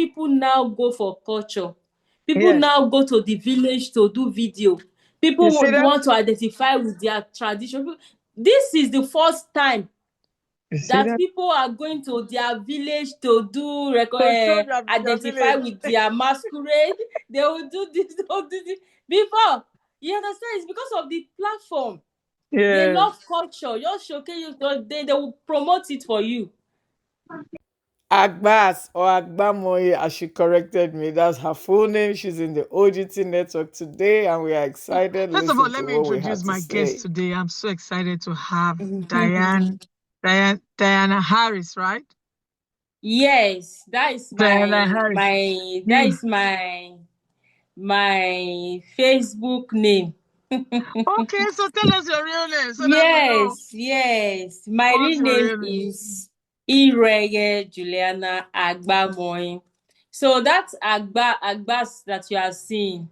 people now go for culture. People now go to the village to do video. People want to identify with their tradition. This is the first time that people are going to their village to do identify with their masquerade. They will do this, they will do this. Before, you understand, it's because of the platform. They love culture. Just showcase you, they will promote it for you. Agbas or Agbamoye, as she corrected me. That's her full name. She's in the OGT network today, and we are excited. First of all, Listen let to me what we introduce had to my guest say. today. I'm so excited to have Diana Harris, right? Yes, that is Diana Harris. that is my Facebook name. Okay, so tell us your real name so that we know. Yes. My real name is Ireye Juliana Agbamoyin. So that's Agbas that you are seeing.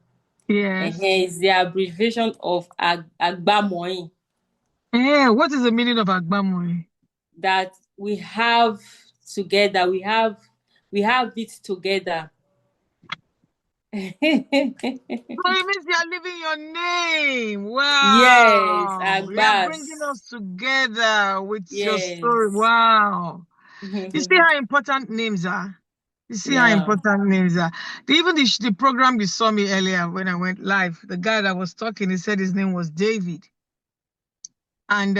Yes. Is the abbreviation of Agbamoyin. What is the meaning of Agbamoyin? That we have together. We have it together. So it means you are living your name. Wow. Yes, Agbas. You are bringing us together with your story. Wow. You see how important names are? You see how important names are? Even the program you saw me earlier when I went live, the guy that was talking, he said his name was David. And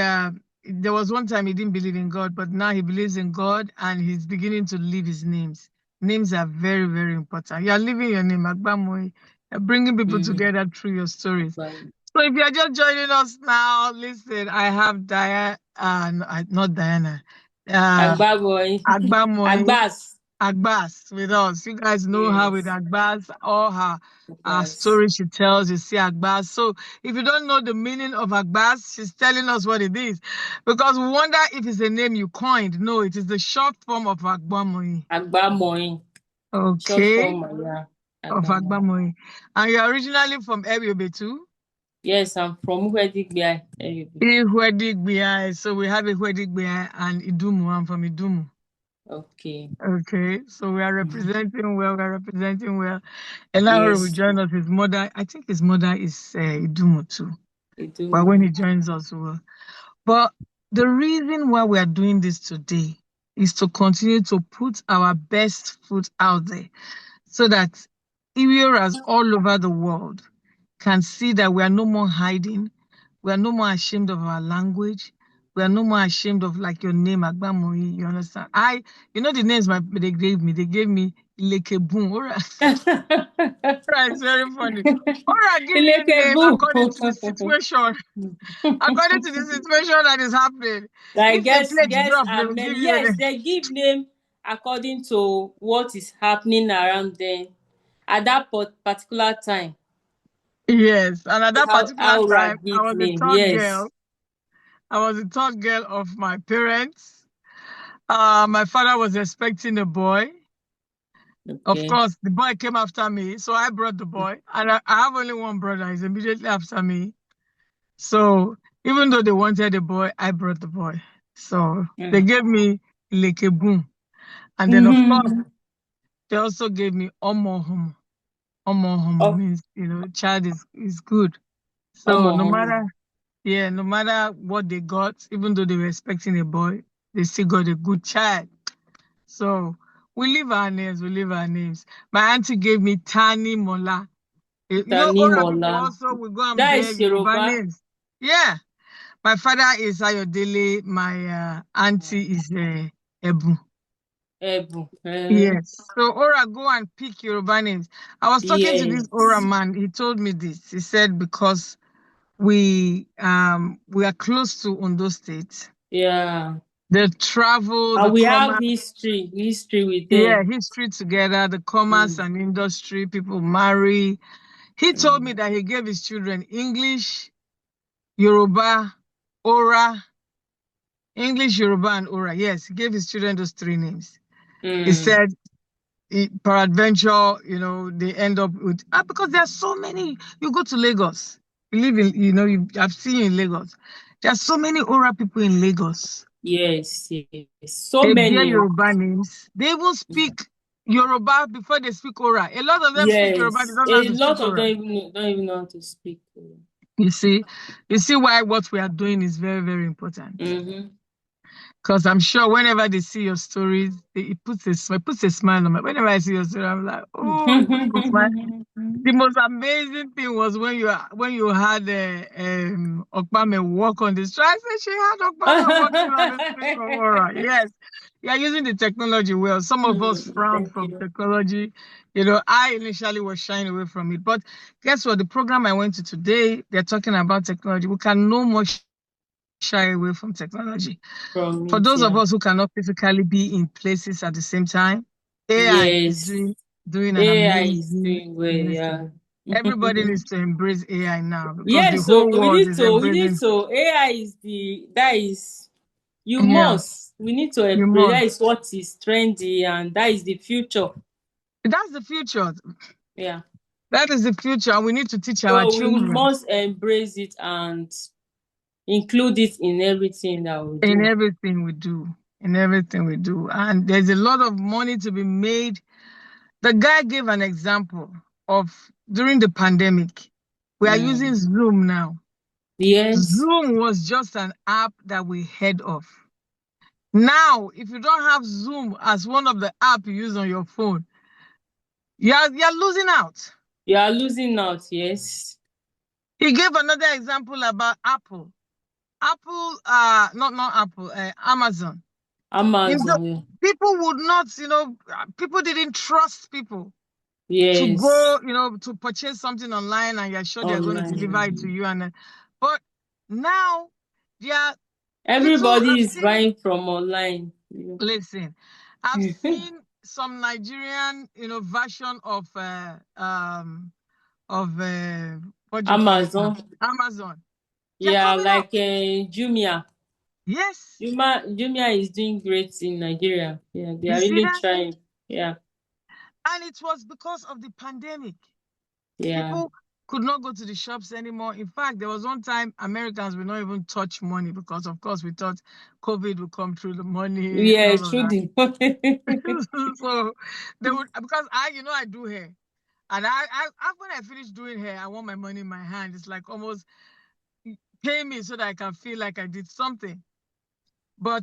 there was one time he didn't believe in God, but now he believes in God and he's beginning to live his names. Names are very, very important. You are living your name, Agbamoyi. You're bringing people together through your stories. So if you're just joining us now, listen, I have not Diana. Agbamoyi. Agbas with us. You guys know her with Agbas, all her story she tells, you see Agbas. So if you don't know the meaning of Agbas, she's telling us what it is. Because we wonder if it's a name you coined. No, it is the short form of Agbamoyi. Agbamoyi. Okay. Short form, of Agbamoyi. And you're originally from Ebiobe too? Yes, I'm from Ihwedigbiai. Ihwedigbiai. So we have Ihwedigbiai and Idumu. I'm from Idumu. Okay. So we are representing well. And now will join us. His mother, I think his mother is Idumu too. But when he joins us, well. But the reason why we are doing this today is to continue to put our best foot out there so that Iwiyoras all over the world can see that we are no more hiding. We are no more ashamed of our language. We are no more ashamed of like your name, Agbamoyi. You understand? You know the names they gave me. They gave me Lekebun. Ora. It's very funny. Ora give you name according to the situation. According to the situation that is happening. Like if the plate drop, they will give you a name. They give name according to what is happening around them at that particular time. Yes, and at that particular time, I was the third girl. I was the third girl of my parents. My father was expecting a boy. Okay. Of course, the boy came after me, so I brought the boy. And I have only one brother. He's immediately after me. So even though they wanted a boy, I brought the boy. So they gave me Lekebun. And then, of course, they also gave me Omohomo. Omohomo means, child is good. So no matter what they got, even though they were expecting a boy, they still got a good child. So we leave our names. My auntie gave me Tani Mola. Also we go and beg Yoruba names. Yeah. My father is Ayodele. My auntie is Ebu. Yes. So Ora, go and pick Yoruba names. I was talking to this Ora man. He told me this. He said because we are close to Ondo State. Yeah. The travel, and we have history with them. Yeah, history together, the commerce and industry, people marry. He told me that he gave his children English, Yoruba, Ora. English, Yoruba, and Ora. Yes, he gave his children those three names. He said, peradventure, they end up with, because there are so many. You go to Lagos, you live in, I've seen you in Lagos. There are so many Ora people in Lagos. Yes. So many. They bear Yoruba names. They even speak Yoruba before they speak Ora. A lot of them speak Yoruba, they don't know how to speak Ora. A lot of them don't even know how to speak Ora. You see why what we are doing is very, very important. Because I'm sure whenever they see your stories, it puts a smile on my. Whenever I see your story, I'm like, oh, it puts a smile. The most amazing thing was when you had Okpame walk on the street. I said she had Okpame walking on the street for Aura. Yes, you are using the technology well. Some of us frown from technology. I initially was shying away from it. But guess what? The program I went to today, they're talking about technology. We can no more shy away from technology. For those of us who cannot physically be in places at the same time, AI is doing an amazing. Doing well, yeah. Everybody needs to embrace AI now because the whole world is embracing. AI is you must. We need to embrace. That is what is trendy, and that is the future. That's the future. Yeah. That is the future, and we need to teach our children. We must embrace it and include it in everything that we do. In everything we do. And there's a lot of money to be made. The guy gave an example of during the pandemic. We are using Zoom now. Yes. Zoom was just an app that we heard of. Now, if you don't have Zoom as one of the apps you use on your phone, you're losing out. You are losing out, yes. He gave another example about Apple. Not Apple, Amazon. Amazon. People would not, people didn't trust people. Yes. To go, to purchase something online and you're sure they're going to deliver it to you. But now, everybody is buying from online. Listen, I've seen some Nigerian, version of what do you call it? Amazon. Yeah, like Jumia. Yes. Jumia is doing great in Nigeria. Yeah, they are really trying. Yeah. And it was because of the pandemic. Yeah. People could not go to the shops anymore. In fact, there was one time Americans would not even touch money because, of course, we thought COVID would come through the money. Yeah, through the money. So they would, because I do hair. And when I finish doing hair, I want my money in my hand. It's like almost pay me so that I can feel like I did something. But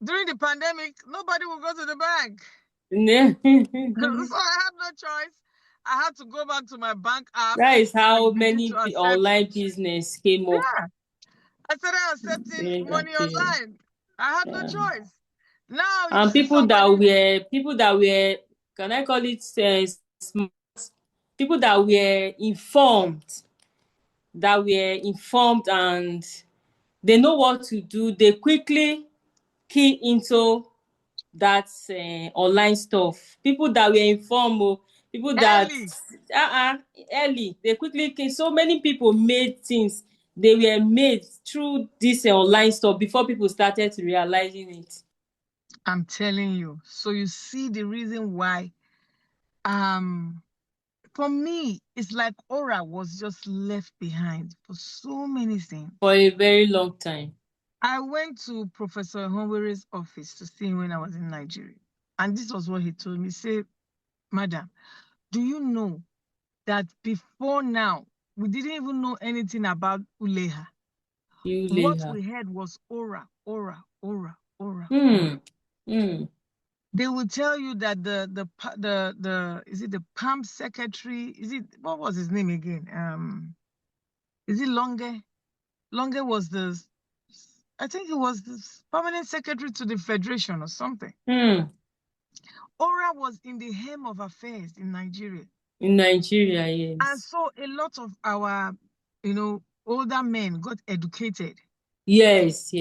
during the pandemic, nobody will go to the bank. So I had no choice. I had to go back to my bank app. That is how many online business came up. Yeah. I started accepting money online. I had no choice. Now and people that were, can I call it smart? People that were informed and they know what to do. They quickly key into that online stuff. People that were informed, people that early, they quickly came. So many people made things. They were made through this online stuff before people started realizing it. I'm telling you. So you see the reason why for me, it's like Aura was just left behind for so many things. For a very long time. I went to Professor Honwere's office to see him when I was in Nigeria. And this was what he told me. He said, Madam, do you know that before now, we didn't even know anything about Uleha? What we heard was Aura. They will tell you that the is it the PAM secretary? What was his name again? Is it Longe? Longe was I think he was the permanent secretary to the federation or something. Aura was in the hem of affairs in Nigeria. In Nigeria, yes. And so a lot of our, older men got educated. Yes.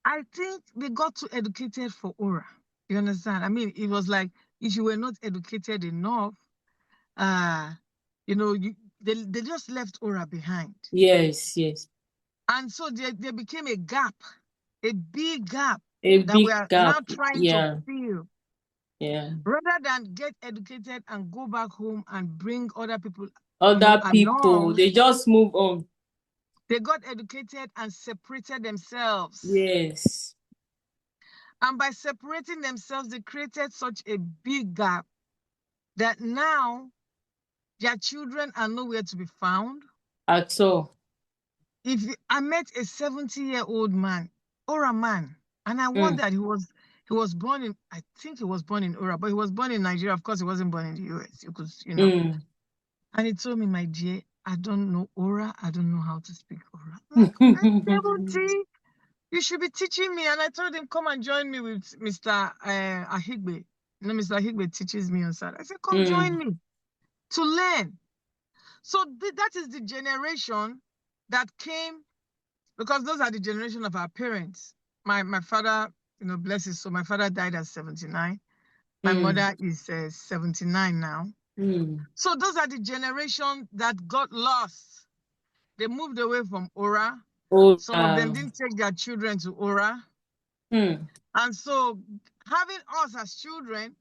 I think they got too educated for Aura. You understand? I mean, it was like if you were not educated enough, they just left Aura behind. Yes. And so there became a gap, a big gap that we are now trying to fill. Yeah. Rather than get educated and go back home and bring other people. Along, they just move on. They got educated and separated themselves. Yes. And by separating themselves, they created such a big gap that now their children are nowhere to be found. At all. I met a 70-year-old man, Ora man, and I wondered he was born in, I think he was born in Ora, but he was born in Nigeria. Of course, he wasn't born in the US. And he told me, my dear, I don't know Ora. I don't know how to speak Ora. I'm like, 70. You should be teaching me. And I told him, come and join me with Mr. Ahigbe. Mr. Ahigbe teaches me on Saturday. I said, come join me to learn. So that is the generation that came, because those are the generation of our parents. My father, bless his soul, my father died at 79. My mother is 79 now. So those are the generation that got lost. They moved away from Ora. Some of them didn't take their children to Ora. And so having us as children,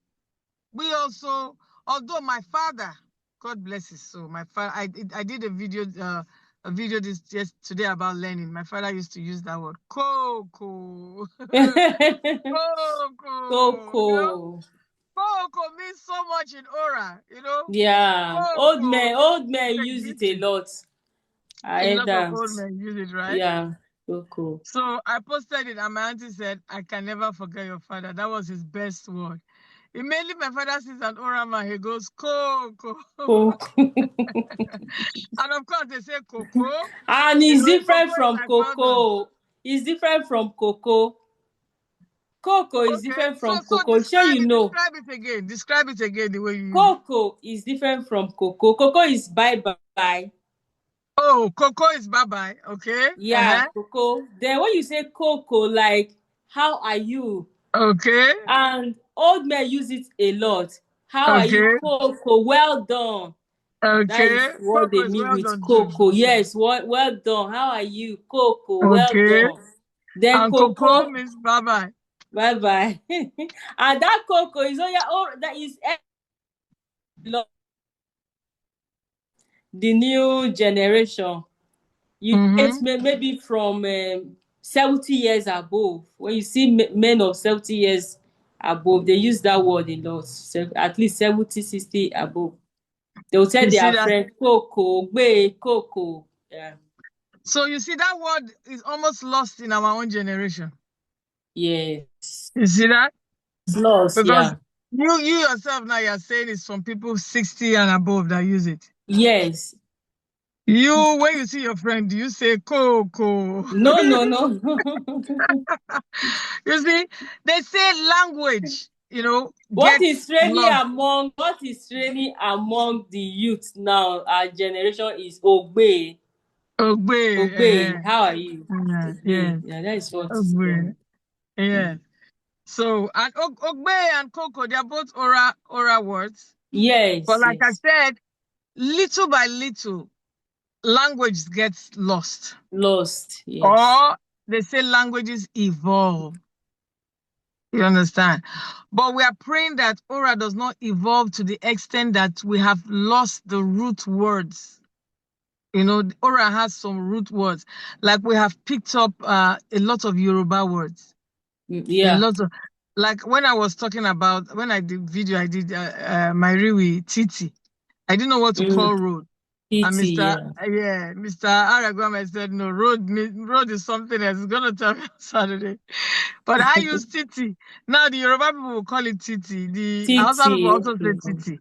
we also, although my father, God bless his soul, my father, I did a video today about learning. My father used to use that word, cocoa. Cocoa. Cocoa means so much in Ora, Yeah. Cocoa. Old men use it a lot. A lot of old men use it, right? Yeah. Cocoa. So I posted it and my auntie said, I can never forget your father. That was his best word. Immediately my father sees an Ora man, he goes, cocoa. And of course they say cocoa. And it's different from cocoa. It's different from cocoa. Cocoa is different from cocoa. Describe it again. Describe it again the way you use it. Cocoa is different from cocoa. Cocoa is bye-bye. Oh, cocoa is bye-bye. Okay. Yeah, cocoa. Then when you say cocoa, like, how are you? Okay. And old men use it a lot. How are you, cocoa? Well done. Okay. That is what they mean with cocoa. Yes, well done. How are you, cocoa? Well done. Then and cocoa means bye-bye. Bye-bye. And that cocoa is that is the new generation. You get maybe from 70 years above. When you see men of 70 years above, they use that word a lot. At least 70, 60 above. They will tell their friend, cocoa, cocoa. Yeah. So you see, that word is almost lost in our own generation. Yes. You see that? It's lost, because you yourself now, you're saying it's from people 60 and above that use it. Yes. When you see your friend, do you say cocoa? No. You see, they say language, What is really among the youth now, our generation, is Ogbe. Ogbe. How are you? Yeah, that is what. Yeah. So, and Ogbe and cocoa, they are both Ora words. Yes. But like I said, little by little, language gets lost. Yes. Or they say languages evolve. You understand? But we are praying that Ora does not evolve to the extent that we have lost the root words. Ora has some root words. Like we have picked up a lot of Yoruba words. Yeah. A lot of, like when I was talking about, when I did video, I did my Riwi Titi. I didn't know what to call road. And Mr. Aragwame said, no, road is something else. He's going to tell me on Saturday. But I use Titi. Now the Yoruba people will call it Titi. The Hausa people also say Titi.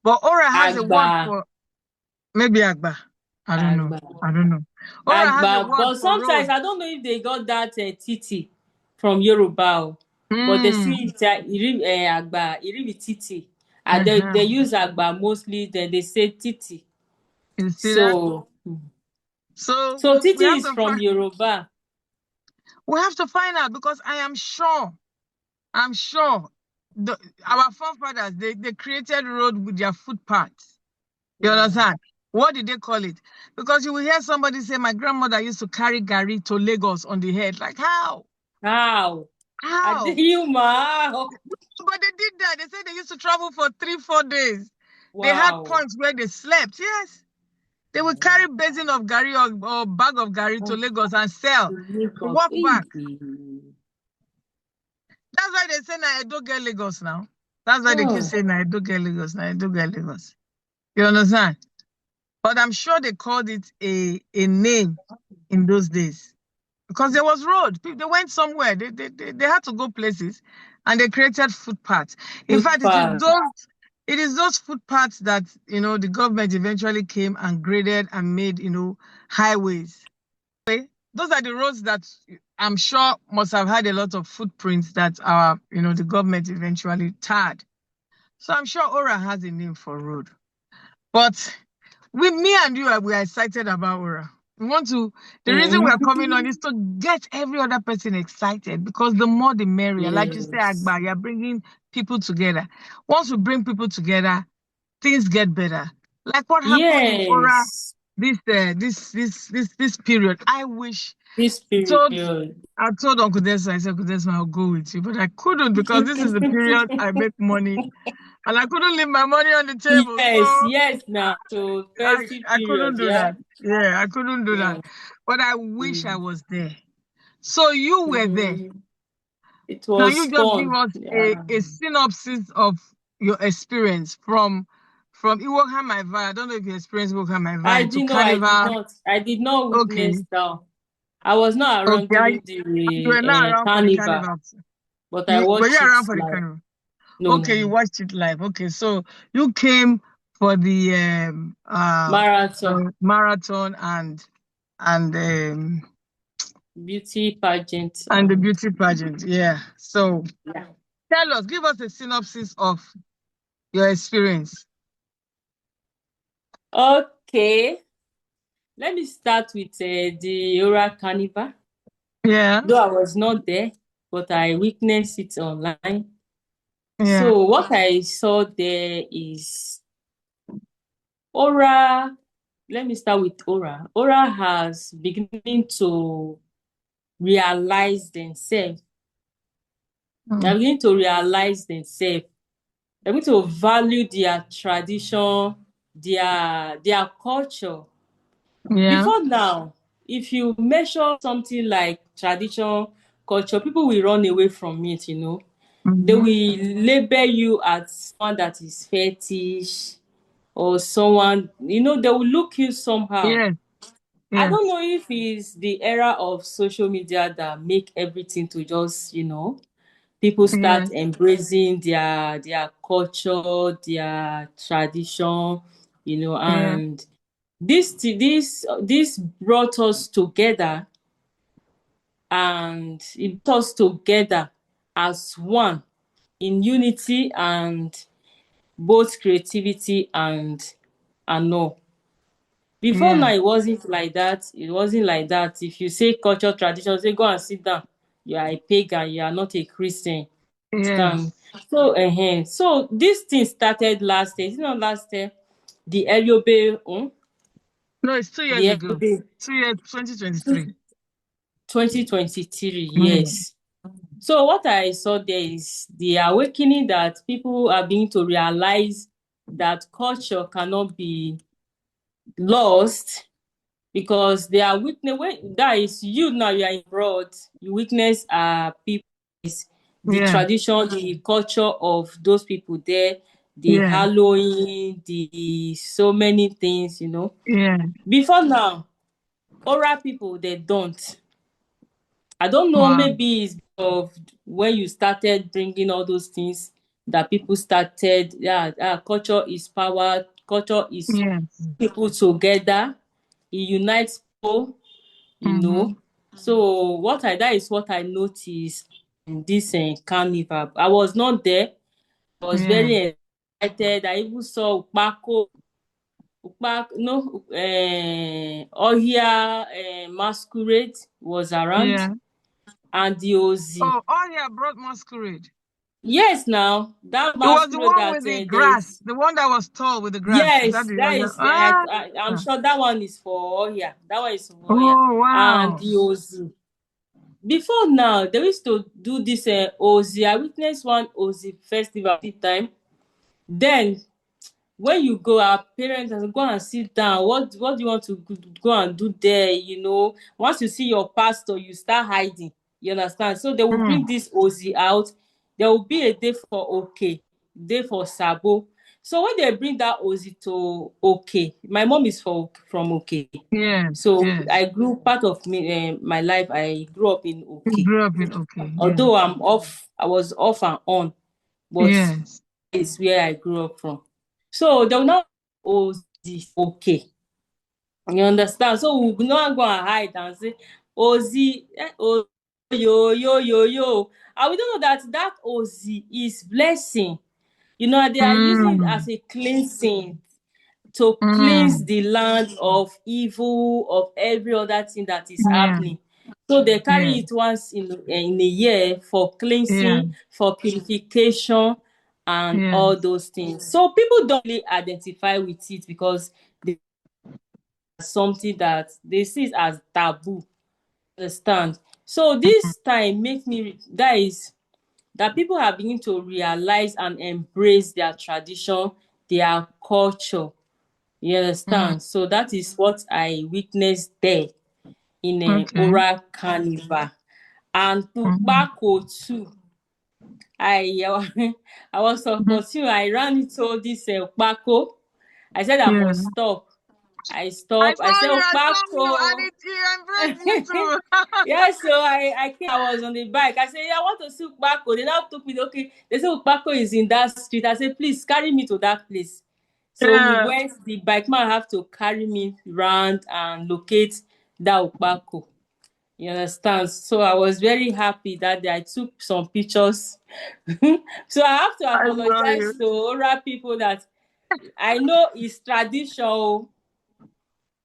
But Ora has a word for, maybe Agba. I don't know. Ora has a word but sometimes road. I don't know if they got that Titi from Yoruba. But they see Agba, Iribi Titi. And they use Agba mostly, then they say Titi. You see that? So Titi is from Yoruba. We have to find out, because I am sure our forefathers, they created road with their footpaths. You understand? What did they call it? Because you will hear somebody say, my grandmother used to carry gari to Lagos on the head. Like, how? How? But they did that. They said they used to travel for 3-4 days. Wow. They had points where they slept. Yes. They would carry basin of gari or bag of gari to Lagos and sell. Walk back. That's why they say now I don't get Lagos now. That's why they keep saying, I do get Lagos, I do get Lagos. You understand? But I'm sure they called it a name in those days. Because there was road. They went somewhere. They had to go places, and they created footpaths. In fact, it is those footpaths that, the government eventually came and graded and made, highways. Those are the roads that I'm sure must have had a lot of footprints that the government eventually tarred. So I'm sure Ora has a name for road. But me and you, we are excited about Ora. The reason we are coming on is to get every other person excited, because the more the merrier. Yes. Like you say, Agbas, you're bringing people together. Once we bring people together, things get better. Like what happened in Ora this period. I wish this period. I told Uncle Desmond, I said, Uncle Desmond, I'll go with you. But I couldn't, because this is the period I make money. And I couldn't leave my money on the table. Yes, now. So I couldn't do that. Yeah, I couldn't do that. But I wish I was there. So you were there. It was Can you just give us a synopsis of your experience from Iwokham Maiva? I don't know if you experienced Iwokham Maiva to Carnival. I did not witness that. I was not around during the Carnival. But I watched it around for the Carnival. No, you watched it live. Okay, so you came for the marathon and beauty pageant. And the beauty pageant, yeah. So give us a synopsis of your experience. Okay. Let me start with the Ora Carnival. Yeah. Though I was not there, but I witnessed it online. Yeah. So what I saw there is Ora. Let me start with Ora. Ora has beginning to realize themselves. They're beginning to realize themselves. They're going to value their tradition, their culture. Yeah. Before now, if you measure something like tradition, culture, people will run away from it, They will label you as someone that is fetish or someone, they will look you somehow. Yes. I don't know if it's the era of social media that make everything to just, people start embracing their culture, their tradition, and this brought us together, and it brought us together as one in unity and both creativity and all. Before now, it wasn't like that. It wasn't like that. If you say culture, tradition, say go and sit down. You are a pagan. You are not a Christian. Yes. So this thing started last year. It's not last year. The Eliobe. No, it's 2 years ago. 2 years, 2023. 2023, yes. So what I saw there is the awakening that people are beginning to realize that culture cannot be lost, because they are witness. That is, you now, you are abroad, you witness people, the tradition, the culture of those people there, the Halloween, the so many things, Yeah. Before now, oral people, they don't. I don't know, maybe it's of when you started bringing all those things that people started, culture is power, culture is people together, it unites people, So that is what I noticed in this carnival. I was not there. I was very excited. I even saw Ohia masquerade was around. And the Ozi. Oh, Ohia brought masquerade. Yes, now that masquerade, it was the one with the grass, the one that was tall with the grass. Yes, I'm sure that one is for Ohia. That one is for Ohia. Oh, wow. And the Ozi. Before now, they used to do this Ozi. I witnessed one Ozi festival at the time. Then, when you go, our parents go and sit down. What do you want to go and do there? Once you see your pastor, you start hiding. You understand? So they will bring this Ozi out. There will be a day for dey for Sabo. So when they bring that Ozi to OK, my mom is from OK. Yes. So yes. I grew part of my life. I grew up in OK. You grew up in OK. Although yes. I was off and on, but yes. it's where I grew up from. So they will now Ozi OK. You understand? So we will not go and hide and say Ozi, yo yo yo yo. And we don't know that Ozi is blessing. You know, they are using it as a cleansing to cleanse the land of evil, of every other thing that is happening. So they carry it once in a year for cleansing, for purification, and all those things. So people don't really identify with it because they something that they see it as taboo. Understand? So this time make me that people are beginning to realize and embrace their tradition, their culture. You understand? So that is what I witnessed there in a oral carnival. And Upako too. I I was supporting. I ran into this Upako. I said I must stop. I stopped. I said, I saw you, Upako. and it embraced you too. Yeah, so I came, I was on the bike. I said, yeah, I want to see Upako. They now took me, okay. They said Upako is in that street. I said, please carry me to that place. So we went, the bike man have to carry me around and locate that Upako. You understand? So I was very happy that day. I took some pictures. So I have to I saw apologize you. to Ora people that I know it's traditional,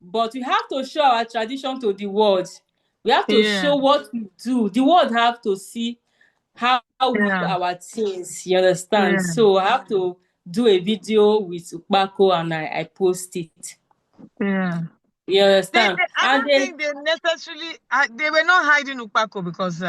but we have to show our tradition to the world. We have to show what we do. The world have to see how we do our things. You understand? So I have to do a video with Upako and I post it. Yeah. You understand? I don't think they necessarily, they were not hiding Upako because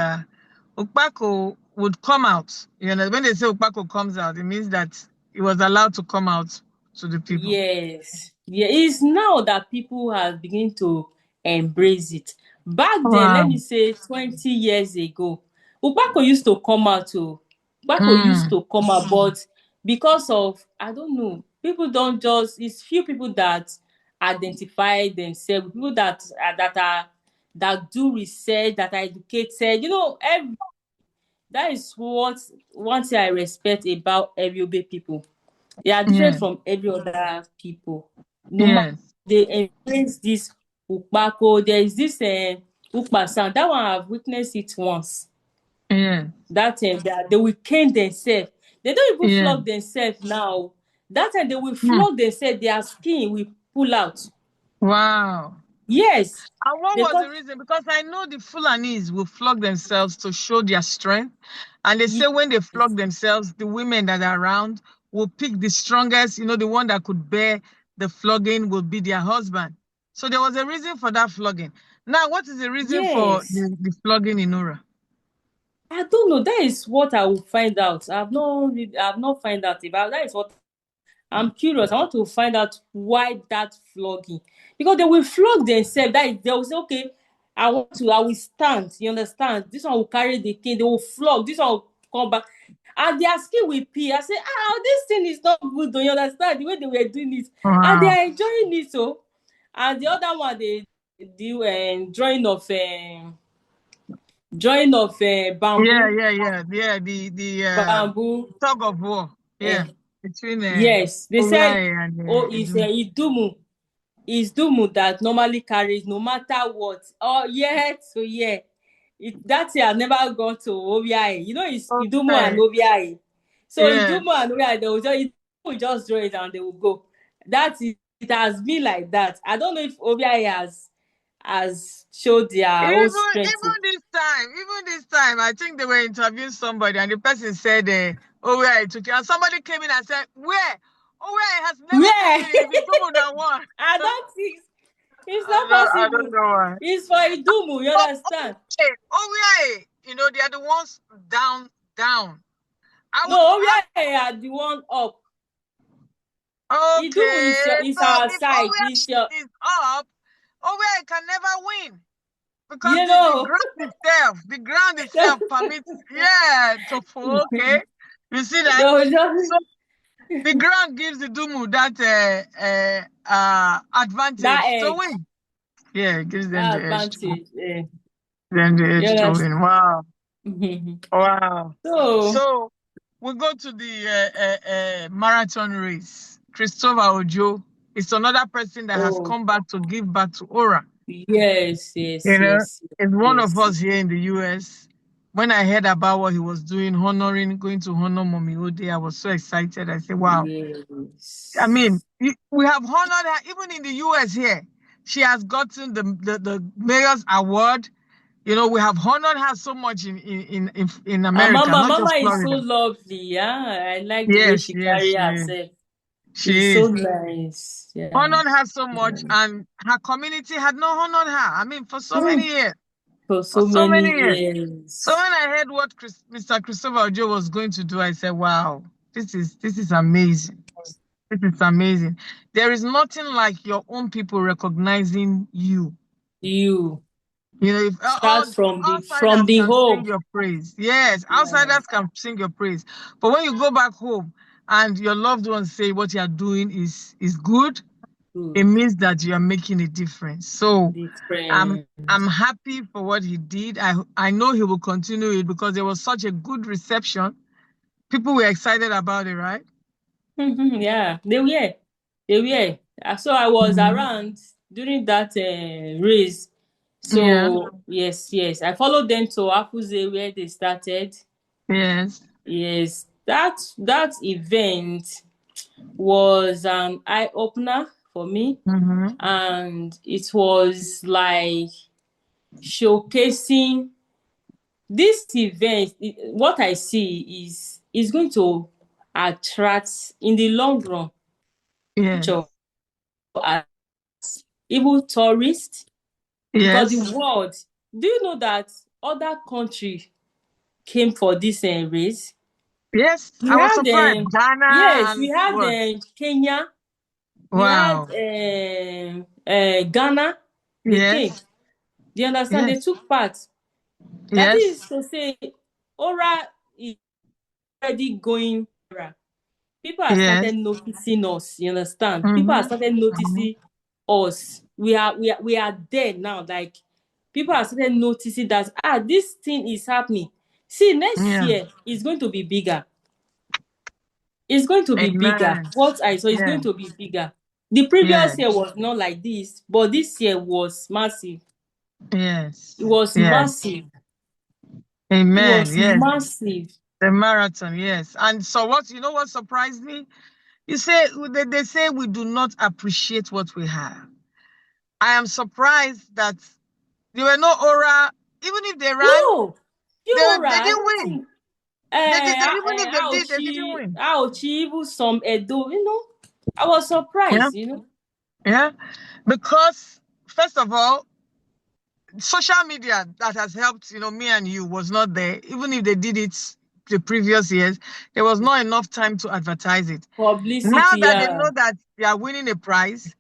Upako would come out. You know, when they say Upako comes out, it means that it was allowed to come out to the people. Yes. Yeah, it's now that people are beginning to embrace it. Back then, let me say 20 years ago, Upako used to come out too. Upako used to come out, but because of, I don't know, people don't just, it's few people that identify themselves, people that do research, that are educated, you know, that is what one thing I respect about Ebiobe people. They are different from every other people. No matter they embrace this Upako, there is this Ukpa sound. That one I've witnessed it once. That they will cane themselves. They don't even flog themselves now. That time they will flog themselves, their skin will pull out. Wow. Yes. And what was the reason? Because I know the Fulanis will flog themselves to show their strength. And they say when they flog themselves, the women that are around will pick the strongest, you know, the one that could bear the flogging will be their husband. So there was a reason for that flogging. Now, what is the reason for the flogging in Ura? I don't know. That is what I will find out. I've not find out about that. Is what I'm curious. I want to find out why that flogging. Because they will flog themselves. That is, they will say, okay, I will stand. You understand? This one will carry the cane. They will flog. This one will come back. And their skin will pee. I say, this thing is not good. Do you understand? The way they were doing it. And they are enjoying it. So, and the other one, they do drawing of bamboo. Yeah. The bamboo. tug of war. Yeah. Between yes, they said, and it's Idumu. It's Dumu that normally carries no matter what. Oh, yeah, so yeah. That year I've never gone to OBI. You know, it's Idumu and OBI. So Idumu and OBI, they will just draw it and they will go. It has been like that. I don't know if OBI has showed their own strength. Even this time, I think they were interviewing somebody and the person said, OBI took it. And somebody came in and said, where? OBI has never taken it. If Idumu that one. I don't think it's not possible. I don't know why. It's for Idumu, you understand? OBI, you know, they are the ones down. No, OBI are the one up. Okay. Idumu is our side. Is up. OBI can never win. Because the ground itself permits, to fall, okay? You see that? No, The ground gives the Dumu that advantage to win. Yeah, it gives them the edge to win. Yeah. Then the edge to win. Wow. Wow. So we go to the marathon race. Christopher Ojo is another person that has come back to give back to Ora. Yes. You know, it's one of us here in the US. When I heard about what he was doing, going to honor Mommy Ode, I was so excited. I said, wow. Yes. I mean, we have honored her even in the US here. She has gotten the mayor's award. You know, we have honored her so much in America, not just Florida. Mama is so lovely. Yeah, I like the way she carries herself. She's so nice. Yeah. Honored her so much, and her community had not honored her. I mean, for so many years. For so many years. So when I heard what Mr. Christopher Ojo was going to do, I said, "Wow, this is amazing. This is amazing. There is nothing like your own people recognizing you. You know, if start from the can home. sing your praise. Yes, outsiders can sing your praise. But when you go back home and your loved ones say what you are doing is good, it means that you are making a difference. So I'm happy for what he did. I know he will continue it because there was such a good reception. People were excited about it, right? Yeah, they were. So I was around during that race. So yes, I followed them to Afuze where they started. Yes, that event was an eye opener for me, and it was like showcasing this event. What I see is going to attract in the long run. Even tourists, because the world. Do you know that other countries came for this race? Yes, I was surprised. Ghana. Yes, we had Kenya. Wow. We had Ghana. They came. Do you understand? They took part. That is to say, Ora is already going. People have started noticing us. You understand? People have started noticing us. We are there now. Like people have started noticing that this thing is happening. See, next year is going to be bigger. It's going to be bigger. What I saw is going to be bigger. The previous year was not like this, but this year was massive. Yes. It was massive. Amen. It was massive. The marathon, yes. And so what surprised me? You say they say we do not appreciate what we have. I am surprised that there were no Ora, even if they ran. No, they didn't win. Even if they did, they didn't win. Even some Edo, I was surprised, Yeah, because first of all, social media that has helped, me and you was not there. Even if they did it the previous years, there was not enough time to advertise it. Publicity. Now that they know that they are winning a prize,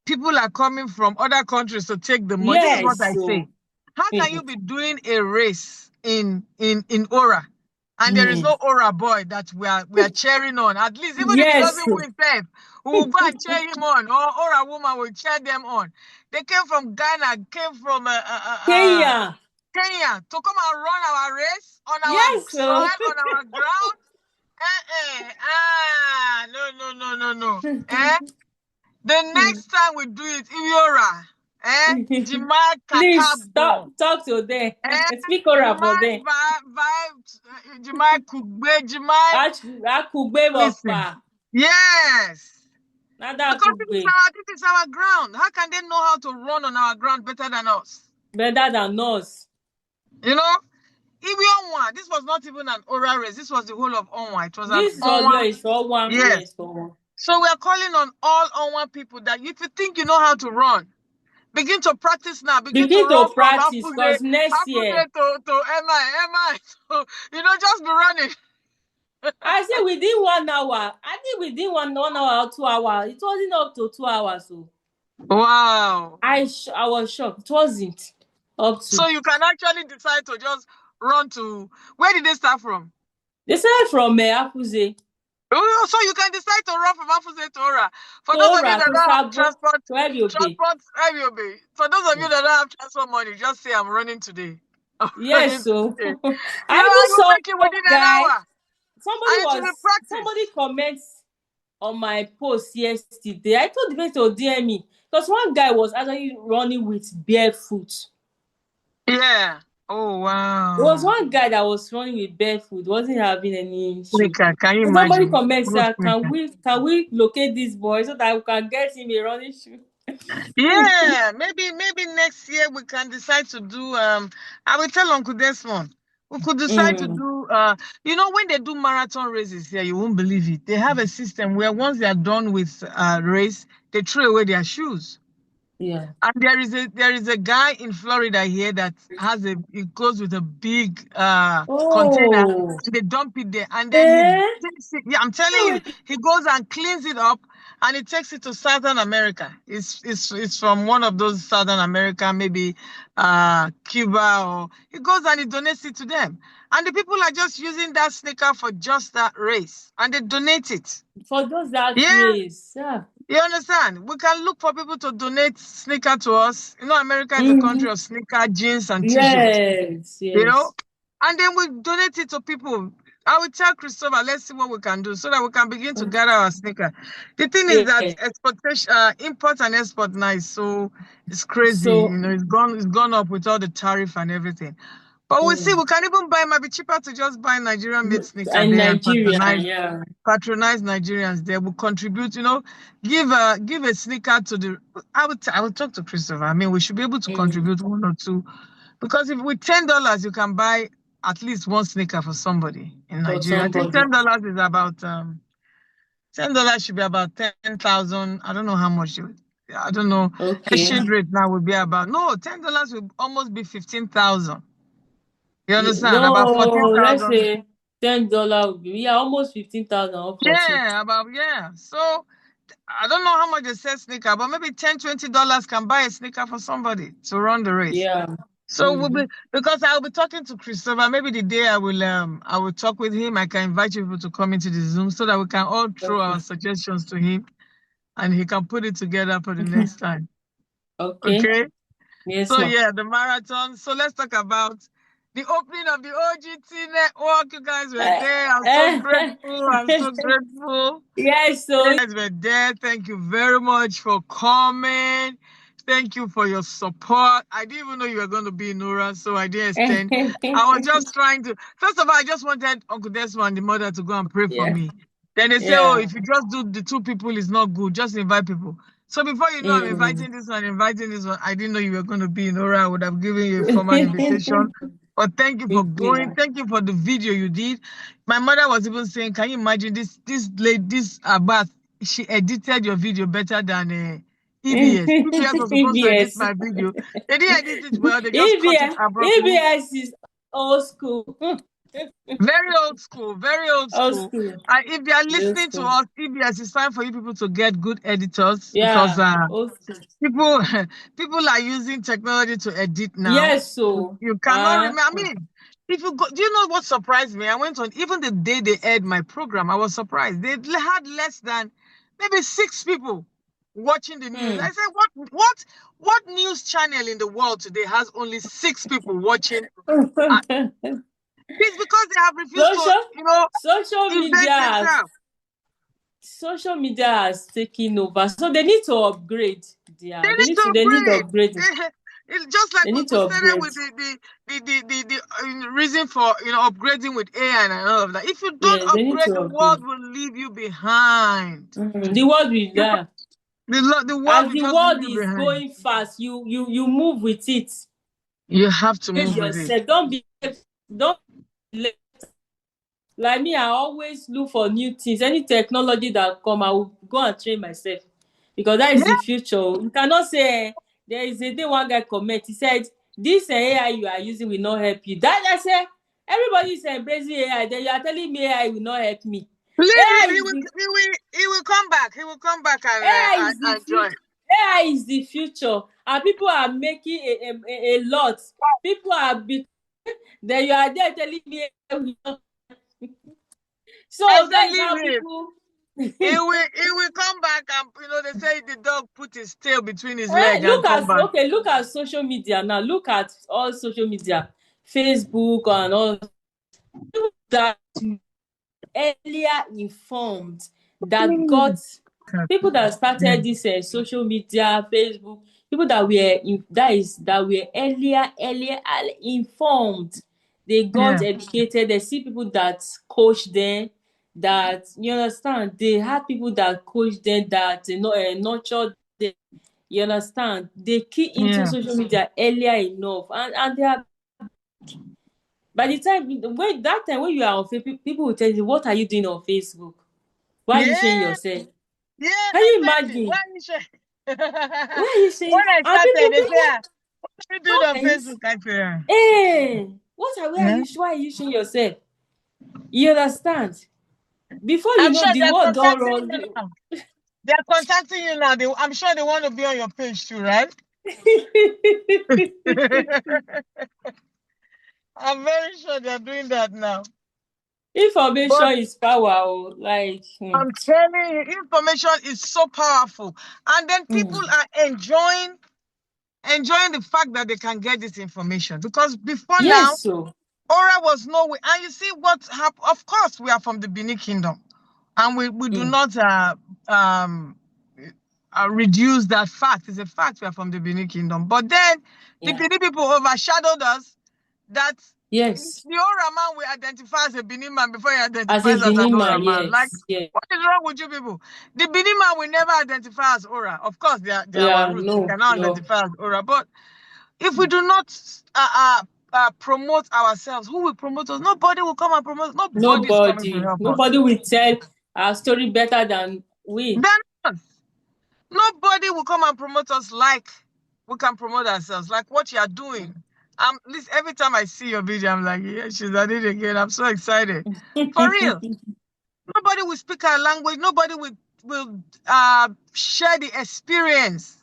people are coming from other countries to take the money. This is what I say. How can you be doing a race in Ora, and there is no Ora boy that we are cheering on? At least even if he doesn't win safe, we will go and cheer him on, or Ora woman will cheer them on. They came from Ghana, came from Kenya to come and run our race on our soil, on our ground. No. The next time we do it, Iwiora, Jimai please talk to them. Speak Ora for them. Jimai Kugbe, Listen. Yes. Because this is our ground. How can they know how to run on our ground better than us? Better than us. Onwa, this was not even an oral race. This was the whole of Onwa. It was Onwa. Yes. So we are calling on all Onwa people that if you think you know how to run, begin to practice now. Begin to practice because next year to Emma. So, just be running. I said within 1 hour. I think within 1 hour or 2 hours. It wasn't up to 2 hours. So. Wow. I was shocked. It wasn't up to. So you can actually decide to just run to. Where did they start from? They started from Afuze. Oh, so you can decide to run from Afuse to Ora. For those of you that don't have transport, for those of you that don't have transport money, just say I'm running today. I'm running Yes, so today. I even You saw make it one within an guy. hour. And it will be Somebody practice. comments on my post yesterday. I told the person to DM me because one guy was actually running with barefoot. Yeah. Oh wow. There was one guy that was running with barefoot, wasn't having any shoe. Can you And somebody imagine? comments, can we locate this boy so that we can get him a running shoe? Yeah, maybe next year we can decide to do I will tell Uncle Desmond. We could decide to do when they do marathon races here, you won't believe it. They have a system where once they are done with race, they throw away their shoes. Yeah. And there is a guy in Florida here that it goes with a big container. They dump it there and then he takes it. Yeah, I'm telling you, he goes and cleans it up and he takes it to Southern America. It's from one of those Southern America, maybe Cuba, or he goes and he donates it to them. And the people are just using that sneaker for just that race and they donate it. For those that Yeah. race. Yeah. You understand? We can look for people to donate sneaker to us. America is a country of sneaker, jeans, and t-shirts. Yes, And then we donate it to people. I will tell Christopher, let's see what we can do so that we can begin to gather our sneaker. The thing is that import and export now is so it's crazy. So It's gone up with all the tariff and everything. But we'll see. We can even buy. It might be cheaper to just buy Nigerian made sneaker in there and Nigeria, yeah. patronize Nigerians. They will contribute. Give a sneaker to the. I would talk to Christopher. I mean, we should be able to contribute one or two, because if with $10 you can buy at least one sneaker for somebody in Nigeria. I think $10 is about $10 should be about 10,000. I don't know how much. I don't know. Okay. Exchange rate now would be about $10 will almost be 15,000. You understand? No, about 14,000. let's say $10 would be almost 15,000 or 14. Yeah. So I don't know how much they sell sneaker, but maybe $10-20 can buy a sneaker for somebody to run the race. Yeah. So because I'll be talking to Christopher. Maybe the day I will talk with him. I can invite you people to come into the Zoom so that we can all throw our suggestions to him, and he can put it together for the next time. Okay. Yes. So yeah, the marathon. So let's talk about the opening of the OGT network. You guys were there. I'm so grateful. Yes, so you guys were there. Thank you very much for coming. Thank you for your support. I didn't even know you were going to be in Nora, so I didn't extend. I was just trying to. First of all, I just wanted Uncle Desmond and the mother to go and pray for me. Then they say, if you just do the two people, it's not good. Just invite people. So before you know, I'm inviting this one. I didn't know you were going to be in Nora. I would have given you a formal invitation. But thank you for going. Thank you for the video you did. My mother was even saying, can you imagine this Agbas? She edited your video better than EBS. EBS was supposed to edit my video. They didn't edit it well. They just cut it abruptly. EBS is old school. Very old school. Very old school. If they are listening to us, EBS, it's time for you people to get good editors, because people are using technology to edit now. Yes, so you cannot remember. I mean, if you go, do you know what surprised me? I went on, even the day they aired my program, I was surprised. They had less than maybe 6 people watching the news. I said, what news channel in the world today has only 6 people watching? It's because they have refused social media has taken over, so they need to upgrade. They need to upgrade. It's just like we started with the reason for upgrading with AI and all of that. If you don't upgrade, the world will leave you behind. The world will die. The world is going fast, you move with it. You have to move with it. Don't like me. I always look for new things. Any technology that come, I will go and train myself, because that is the future. You cannot say there is a day one guy comment. He said this AI you are using will not help you. That I say everybody is embracing AI. Then you are telling me AI will not help me. He will come back. He will come back and join. AI is the future, and people are making a lot. People are then you are there telling me So that is how people. He will come back and they say the dog put his tail between his leg and come back. Okay, look at social media now. Look at all social media, Facebook and all that earlier informed that got people that started this social media, Facebook, people that were earlier informed. They got educated. They see people that coach them. That you understand, they had people that coach them, that nurtured them. You understand? They key into social media earlier enough, and they are. By the time when you are on Facebook, people will tell you, "What are you doing on Facebook? Why are you showing yourself?" Yeah, Can you exactly. imagine? Why are you showing? Why are you saying? When I And started, they say, "What are you doing what on are you? Facebook?" I say, Why are you? Why are you showing yourself? You understand? Before you I'm know, sure the they're world don't contacting run. you now. They're contacting you now. I'm sure they want to be on your page too, right? I'm very sure they're doing that now. Information But is power, like. I'm telling you, information is so powerful. And then people are enjoying the fact that they can get this information. Because before now, Yes, so. Aura was nowhere. And you see what happened. Of course, we are from the Benin Kingdom. And we do not reduce that fact. It's a fact we are from the Benin Kingdom. But then the Benin people overshadowed us that Yes. the Ora man will identify as a Benin man before he As a identifies as an Benin Ora man, man. Like, yes. what is wrong with you people? The Benin man will never identify as Ora. Of course, they are our Yeah, roots. We no, cannot no. identify as Ora. But if we do not promote ourselves, who will promote us? Nobody will come and promote us. Nobody is coming to help us. Nobody will tell our story better than we. Then us. Nobody will come and promote us like we can promote ourselves, like what you are doing. Every time I see your video, I'm like, yeah, she's at it again. I'm so excited. For real. Nobody will speak our language. Nobody will share the experience.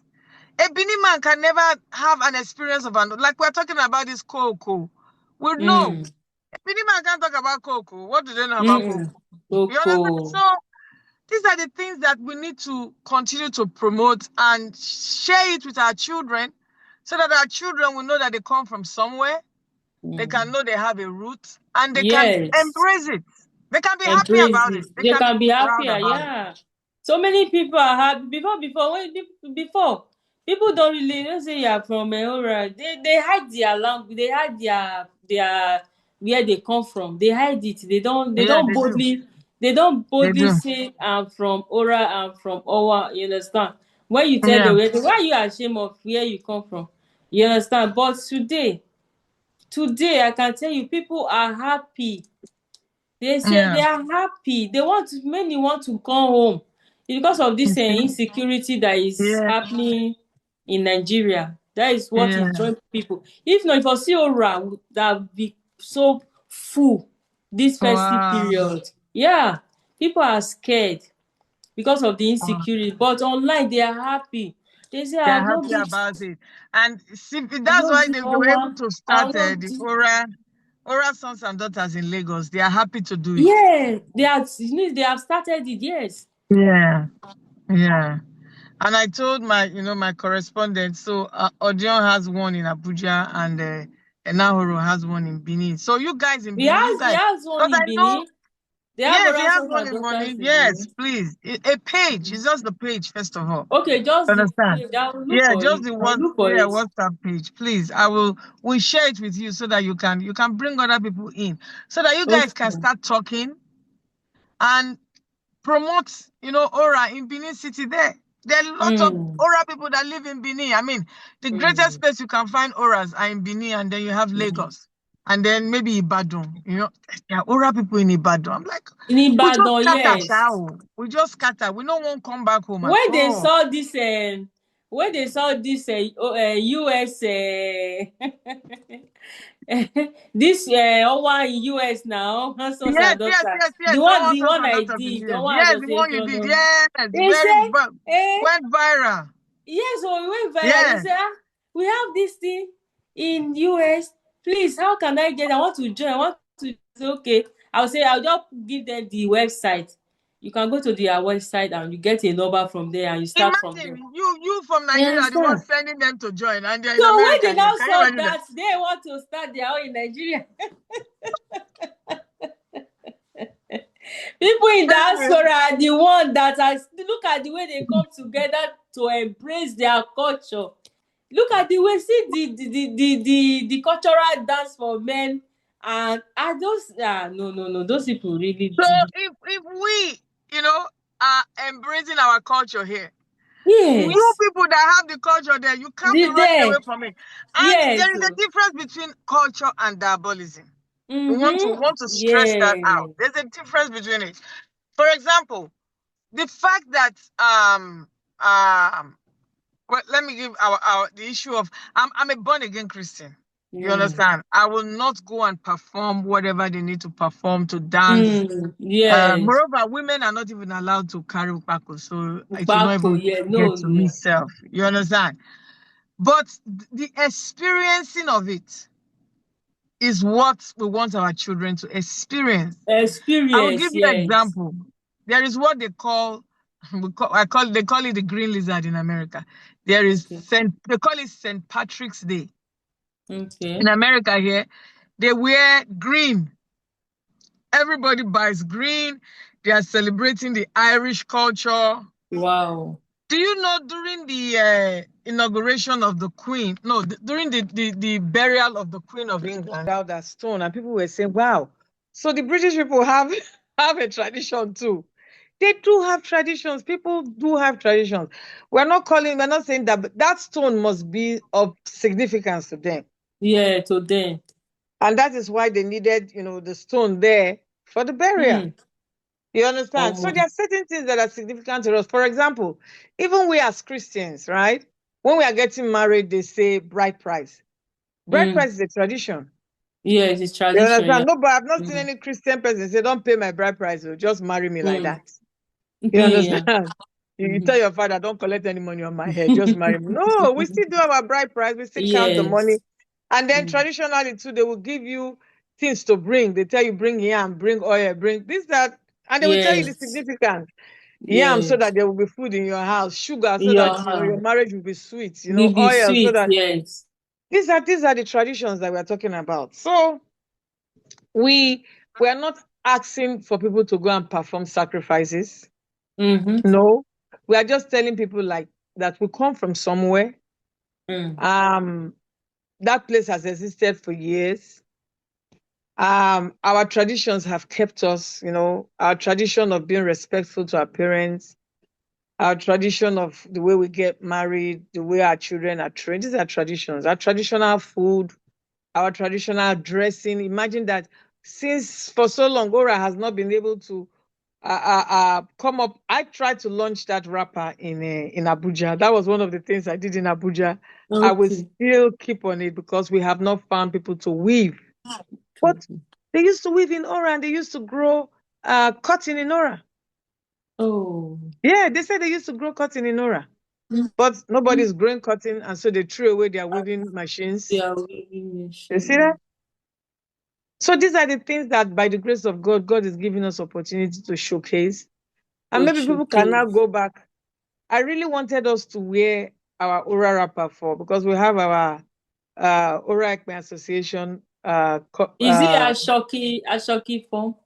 A Bini man can never have an experience of like we're talking about this cocoa. We know. A Bini man can't talk about cocoa. What do they know about cocoa? You understand? So these are the things that we need to continue to promote and share it with our children so that our children will know that they come from somewhere. They can know they have a root and they can embrace it. They can be happy about it. They can be proud about it. Yeah. So many people are happy. Before, people don't say you are from Eora. They hide their language. They hide their where they come from. They hide it. They don't They boldly do. say I'm from Ora, I'm from Owa. You understand? When you tell Yeah. them, why are you ashamed of where you come from? You understand? But today I can tell you, people are happy. They say they are happy. Many want to come home. It's because of this insecurity that is happening in Nigeria. That is what is drawing people. If not, for Ora that would be so full this festive period. Yeah, people are scared because of the insecurity. But online, they are happy. They say, They're I've not happy been. about it. And see, I've that's not why been they were able one. to start I've not the been. Ora Sons and Daughters in Lagos. They are happy to do it. Yeah, they have started it. Yes. Yeah. Yeah. And I told my correspondent, so Odion has one in Abuja and Enahoro has one in Benin. So you guys in Benin, you He guys, has one because in I know, Benin. They have yes, he other has sons one and in money. daughters in Yes, Benin. please. A page. It's just the page, first of all. Okay, just the Understand? page. I will look Yeah, for just it. the I will what look for yeah, it. WhatsApp page. Please. We'll share it with you so that you can bring other people in. So that you guys can Okay. start talking and promote, Aura in Benin City there. There are lots of Aura people that live in Benin. I mean, the greatest place you can find Auras are in Benin, and then you have Lagos. And then maybe Ibadan. There are Aura people in Ibadan. I'm like, In we just Ibadan, scatter, yes. shao. We just scatter. We don't want to come back home at When they all. saw this, US, this one in US now, sons Yes, and yes, daughter. yes, The yes. one, Someone the sons one and I daughters in did, the US. one Yes, the one you did. association. Yes, They say, went viral. yes, so we went viral. They Yeah. say, we have this thing in US. Please, how can I get? I want to join. I want to say, okay. I would say I'll just give them the website. You can go to their website and you get a number from there and you start from there. Imagine you from You Nigeria are the one understand? sending them to join, and they're in So when America they here. now Can you saw imagine that? that they want to start their own in Nigeria, people in diaspora are the one that has look at the way they come together to embrace their culture. Look at the way, see the cultural dance for men, and those no, those people really So did. if we, are embracing our culture here, you Yes, people that have the culture there, you can't be running away there. from it. And Yes. there is a difference between culture and diabolism. We Mm-hmm. want to stress that Yeah. out. There's a difference between it. For example, the fact that well, let me give our the issue of I'm a born again Christian. You understand? I will not go and perform whatever they need to perform to dance. Yes. Moreover, women are not even allowed to carry upako, so it will not Upako, even yeah, get no, to me no. self. You understand? But the experiencing of it is what we want our children to experience. I will give Experience, you an yes. example. There is what they call, they call it the green lizard in America. There is Okay. they call it St. Patrick's Day. Okay. In America here, they wear green. Everybody buys green. They are celebrating the Irish culture. Wow. Do you know during the inauguration of the Queen, no, during the burial of the Queen of England, out that stone, and people were saying, wow, so the British people have have a tradition too. They do have traditions. People do have traditions. We're not saying that, but that stone must be of significance to them. Yeah, to them. And that is why they needed, the stone there for the burial. You understand? So there are certain things that are significant to us. For example, even we as Christians, right? When we are getting married, they say bride price. Bride price is a tradition. Yes, it's You tradition, yeah. understand? No, but I've not seen any Christian person say, don't pay my bride price, just marry me like that. You Yeah. understand? You tell your father, don't collect any money on my head, just marry me. No, we still do our bride price. We still count the money. Yes. And then traditionally too, they will give you things to bring. They tell you bring yam, bring oil, bring this, that. And they will tell you the Yes. significance. Yam so Yes. that there will be food in your house, sugar so that Yeah. your marriage will be sweet, Will be oil so sweet, that yes. these are the traditions that we're talking about. So we are not asking for people to go and perform sacrifices. No, we are just telling people like that we come from somewhere. That place has existed for years. Our traditions have kept us, our tradition of being respectful to our parents, our tradition of the way we get married, the way our children are trained. These are traditions. Our traditional food, our traditional dressing. Imagine that since for so long, Ora has not been able to come up. I tried to launch that wrapper in Abuja. That was one of the things I did in Abuja. I will Okay. still keep on it because we have not found people to weave. But they used to weave in Ora and they used to grow cotton in Ora. Oh. Yeah, they said they used to grow cotton in Ora. But nobody's growing cotton, and so they threw away their weaving machines. Yeah, weaving You see machine. that? So these are the things that, by the grace of God, God is giving us opportunity to showcase. And To maybe people can now showcase. go back. I really wanted us to wear our Ora wrapper because we have our Ora Ekpe Association. Is it a shocky form?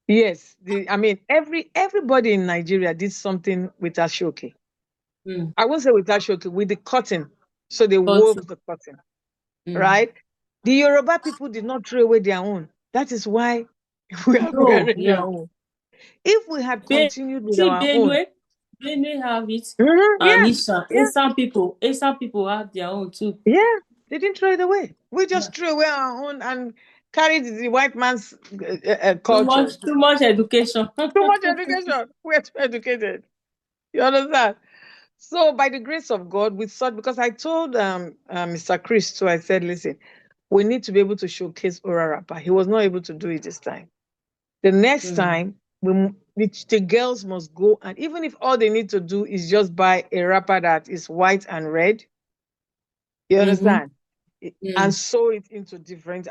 Yes, everybody in Nigeria did something with Ashoke. I won't say with Ashoke, with the cotton. So they wove the cotton, right? The Yoruba people did not throw away their own. That is why we are Oh, wearing their yeah. own. If we had continued with See, our own, Benue have it, and yeah, yeah, Eastern people have their own too. yeah, they didn't throw it away. We Yeah. just threw away our own and carried the white man's Too culture. much, too much education. Too much education. We're too educated. You understand? So by the grace of God, we thought, because I told Mr. Chris too, I said, listen, we need to be able to showcase Ora Rapper. He was not able to do it this time. The next time, the girls must go, and even if all they need to do is just buy a wrapper that is white and red, you understand? And sew it into different.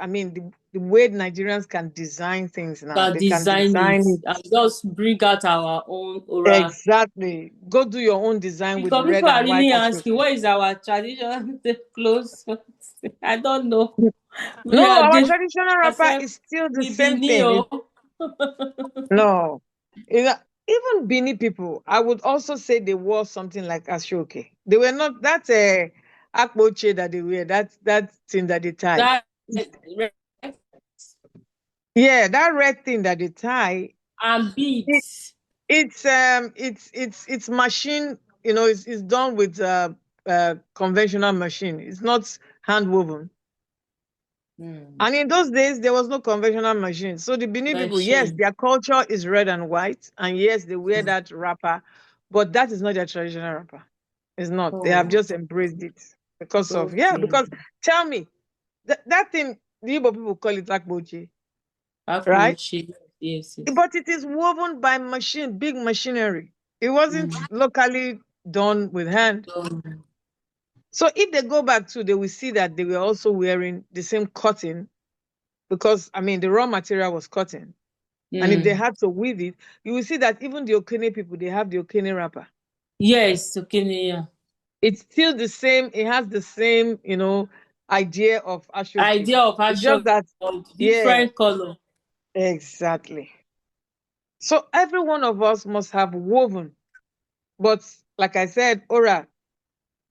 the way Nigerians can design things now. Can They can design design it it. and just bring out our own aura. Exactly. Go do your own design with Because red people are and white really asking, ashoke. what is our traditional clothes? I don't know. We No, are our getting traditional wrapper ourselves is still the the same thing. Binio. No. Even Bini people, I would also say they wore something like ashoke. They were not that akpoche that they wear, that thing that they tie. That Yeah, that red thing that they tie. and It, beads. it's machine. It's done with conventional machine. It's not hand woven. And in those days, there was no conventional machine. So the Benin people, yes, Machine. their culture is red and white, and yes, they wear that wrapper, but that is not their traditional wrapper. It's not. They have Oh, just embraced it okay. because tell me, that thing, the Igbo people call it akbochi, right? Akmochi. Yes, yes. But it is woven by machine, big machinery. It wasn't Mm. locally done with hand. Um, So if they go back to, they will see that they were also wearing the same cotton because, I mean, the raw material was cotton. And if they mm. had to weave it, you will see that even the Okene people, they have the Okene wrapper. Yes, okay, yeah. It's still the same. It has the same, idea of Ashoke. Idea of It's just fashion, that, yeah, different color. exactly. So every one of us must have woven. But like I said, Ora,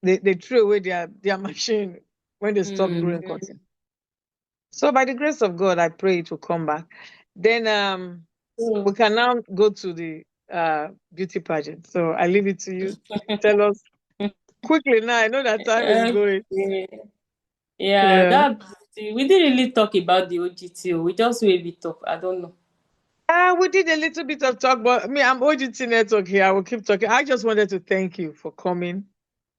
they threw away their machine when they stopped Mm. growing cotton. So by the grace of God, I pray it will come back. Then we So, can now go to the beauty pageant. So I leave it to you. Tell us quickly now. I know that time is going. okay. Yeah, Yeah. that we didn't really talk about the OGTO. We just wave it off. I don't know. We did a little bit of talk, but me, I'm OGT Network here. I will keep talking. I just wanted to thank you for coming,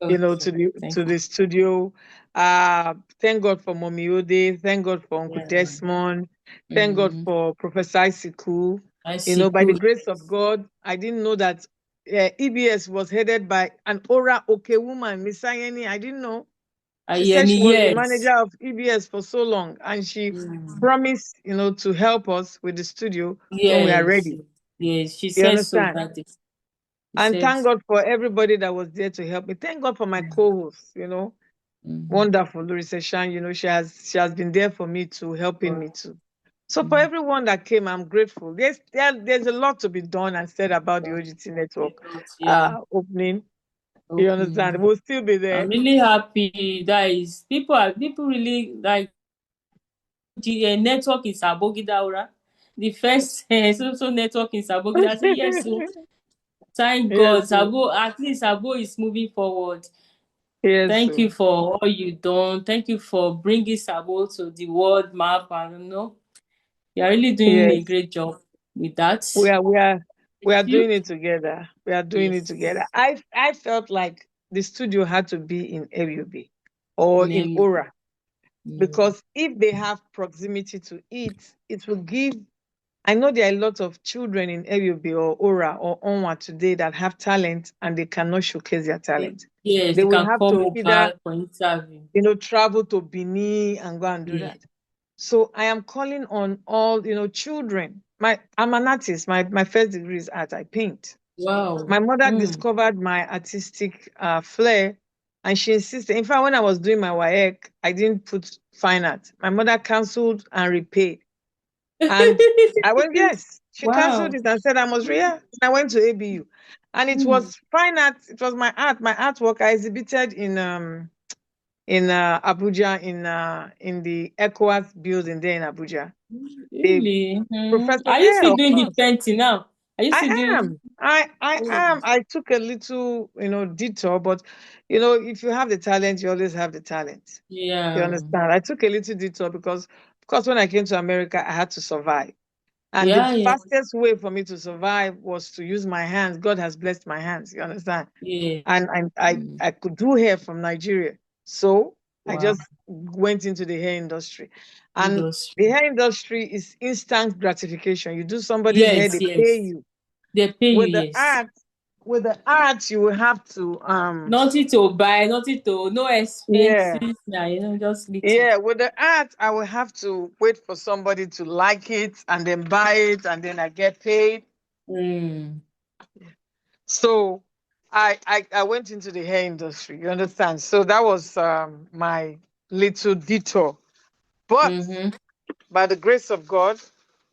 Okay, to the thank to you. the studio. Thank God for Mommy Ode. Thank God for Uncle Yeah. Desmond. Thank God Mm-hmm. for Professor Isiku. I see. By the Cool. grace of God, I didn't know that EBS was headed by an Ora Oke woman, Miss Ayeni. I didn't know. She said Ayeni, she was the yes. manager of EBS for so long, and she Mm. promised, to help us with the studio when we are Yes. ready. Yes. She You said so understand? that day. She And said. thank God for everybody that was there to help me. Thank God for my co-host, Mm-hmm. wonderful Larissa Shan. She has been there for me too, helping me too. So for everyone that came, I'm grateful. There's a lot to be done and said about the OGT network Yeah. opening. You understand? Opening. We'll still be I'm there. really happy. That is, people really like the network in Sabogidaura. The first social network in Sabogida. I say yes. So thank Yes, God. sir. Sabo, at least Sabo is moving forward. Yes, Thank you sir. for all you done. Thank you for bringing Sabo to the world map. I don't know. You are really doing a Yes. great job with that. We are we are we Thank are you. doing it together. We are doing it together. Yes. I felt like the studio had to be in AUB or in Name. Aura because if they have proximity to it, it will give. I know there are a lot of children in AUB or Aura or Onwa today that have talent and they cannot showcase their talent. Yes, They they will can have come to either, over for interview. travel to Benin and go and do Yeah. that. So I am calling on all, children. I'm an artist. My first degree is art. I paint. Wow. My mother Mm. discovered my artistic flair, and she insisted. In fact, when I was doing my WAEC, I didn't put fine art. My mother cancelled and repaid. And I went, yes. She cancelled Wow. it and said I must yeah. I went to ABU. And it Mm. was fine art. It was my art. My artwork I exhibited in Abuja in the ECOWAS building there in Abuja. The Really? Mm. professor, Are you yeah, still of doing the course. painting now? Are you still I doing? am. I Oh, am. I took a little, detour, but if you have the talent, you always have the talent. You yeah. understand? I took a little detour because, of course, when I came to America, I had to survive. And the Yeah, yeah, fastest way for me to survive was to use my hands. God has blessed my hands. You understand? yeah. And Mm. I could do hair from Nigeria. So I Wow. just went into the hair industry. And the Industry. hair industry is instant gratification. You do somebody's hair, Yes, they pay yes. you. They pay you, With the yes. art, with the art, you will have to nothing to buy, nothing to, no yeah. expenses. Yeah, just little. Yeah, with the art, I will have to wait for somebody to like it and then buy it and then I get paid. So I went into the hair industry, you understand? So that was my little detour. But by the grace of God,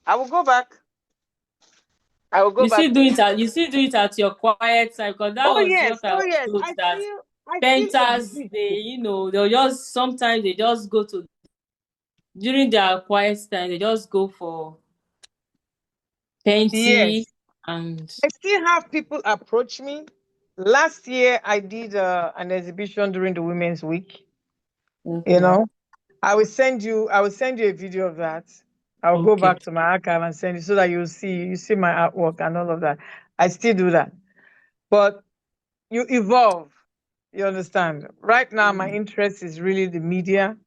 I will go back. I will go You back still do to it at your quiet time, because that Oh was yes, what I oh was yes. told, that I still painters, exist. they'll just, sometimes they just go to, during their quiet time, they just go for painting Yes. and I still have people approach me. Last year I did an exhibition during the Women's Week. You okay. know, I will send you a video of that. I'll go Okay. back to my archive and send you so that you see my artwork and all of that. I still do that. But you evolve. You understand? Right now my interest is really the media.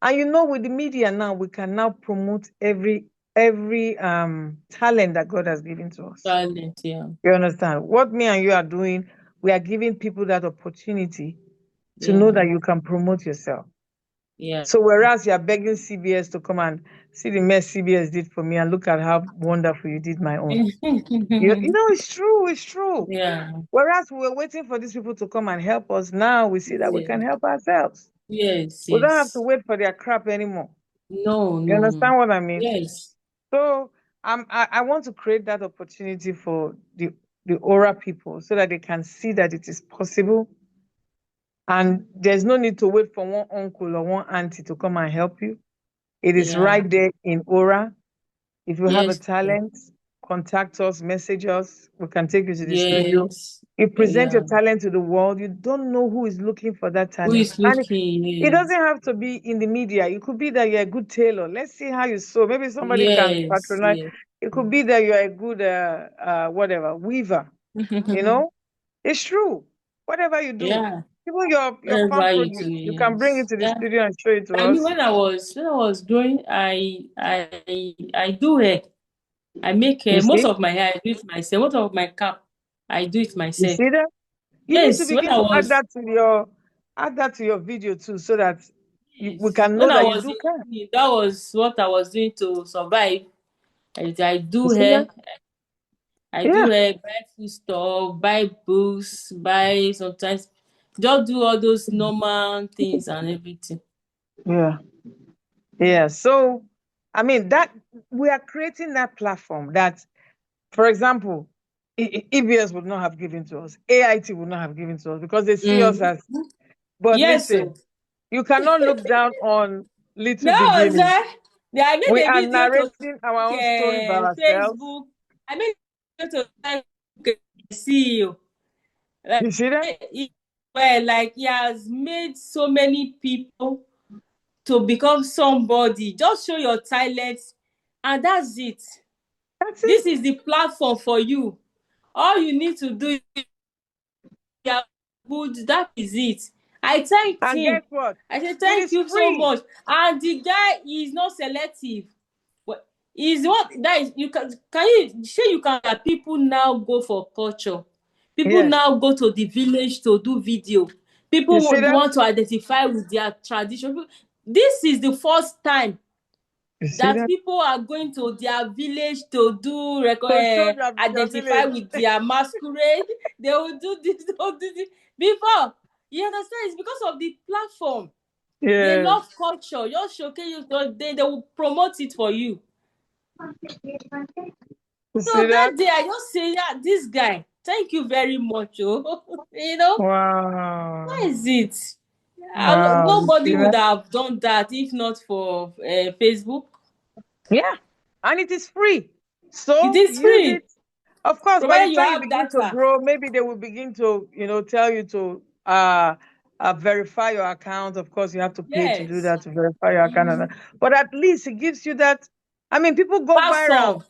And with the media now we can now promote every talent that God has given to us. Talent, yeah. You understand? What me and you are doing, we are giving people that opportunity to know Yeah. that you can promote yourself. Yeah. So whereas you are begging CBS to come and see the mess CBS did for me and look at how wonderful you did my own. It's true, it's true. Yeah. Whereas we were waiting for these people to come and help us, now we see that we can help ourselves. Yes, We don't have to yes. wait for their crap anymore. No, You no, no. understand what I mean? Yes. So I want to create that opportunity for the Aura people so that they can see that it is possible. And there's no need to wait for one uncle or one auntie to come and help you. It is Yeah. right there in Aura. If you have a Yes. talent, contact us, message us. We can take you to the studio. Yes. You present your Yeah. talent to the world. You don't know who is looking for that Who talent. is And looking? it doesn't Yes. have to be in the media. It could be that you're a good tailor. Let's see how you sew. Maybe somebody can Yes. patronize. Yes. It could be that you're a good whatever weaver. You know, it's true. Whatever you do, Yeah. even your farm Wherever you do, produce, you can bring it yes. to the Yeah. studio and show it to I mean, us. when I was growing, I do hair. I make You hair. Most see, of my hair I do it myself. Most of my cap I do it you myself. see that. You need to Yes, when begin I to was add that to your video too, so that we yes, can when know I that you was do in care. uni, that was what I was doing to survive. I You do see that? hair. I do Yeah, hair, buy food stuff, buy books, buy sometimes just do all those normal things and everything. yeah, yeah. So, I mean that we are creating that platform that, for example, EBS would not have given to us, AIT would not have given to us because they see us Mm. as. But Yes, so listen, you cannot look down on little that was beginnings. I made We a are video to narrating our own story by ourselves. Facebook. I made a video to Facebook CEO. Like, You see that? like he has made so many people to become somebody. Just show your talent, and that's it. That's This it. is the platform for you. All you need to do is good. That is it. I thanked And him. guess what? I said It thank is you so free. much. And the guy is not selective. But is what that is, can you say you can people now go for culture. People Yes. now go to the village to do video. You People see would that? want to identify with their tradition. This is the first time You see that that? people are going to their village to do So show your identify village. with their masquerade. They will do this, they will do this. Before, you understand, it's because of the platform. They Yes. love culture. Just showcase you, they will promote it for you. You So see that? that day I just say, yeah, this guy, thank you very much. Oh. You know, Wow. why is it? Wow. You Nobody see would that? have done that if not for Facebook. Yeah. And it is free. It So is use free, it. Of course, by the provided you time you have begin to data. grow, maybe they will begin to, tell you to verify your account. Of course, you have to pay to do Yes. that to verify your account. But at least it gives you that. I mean, people go Platform.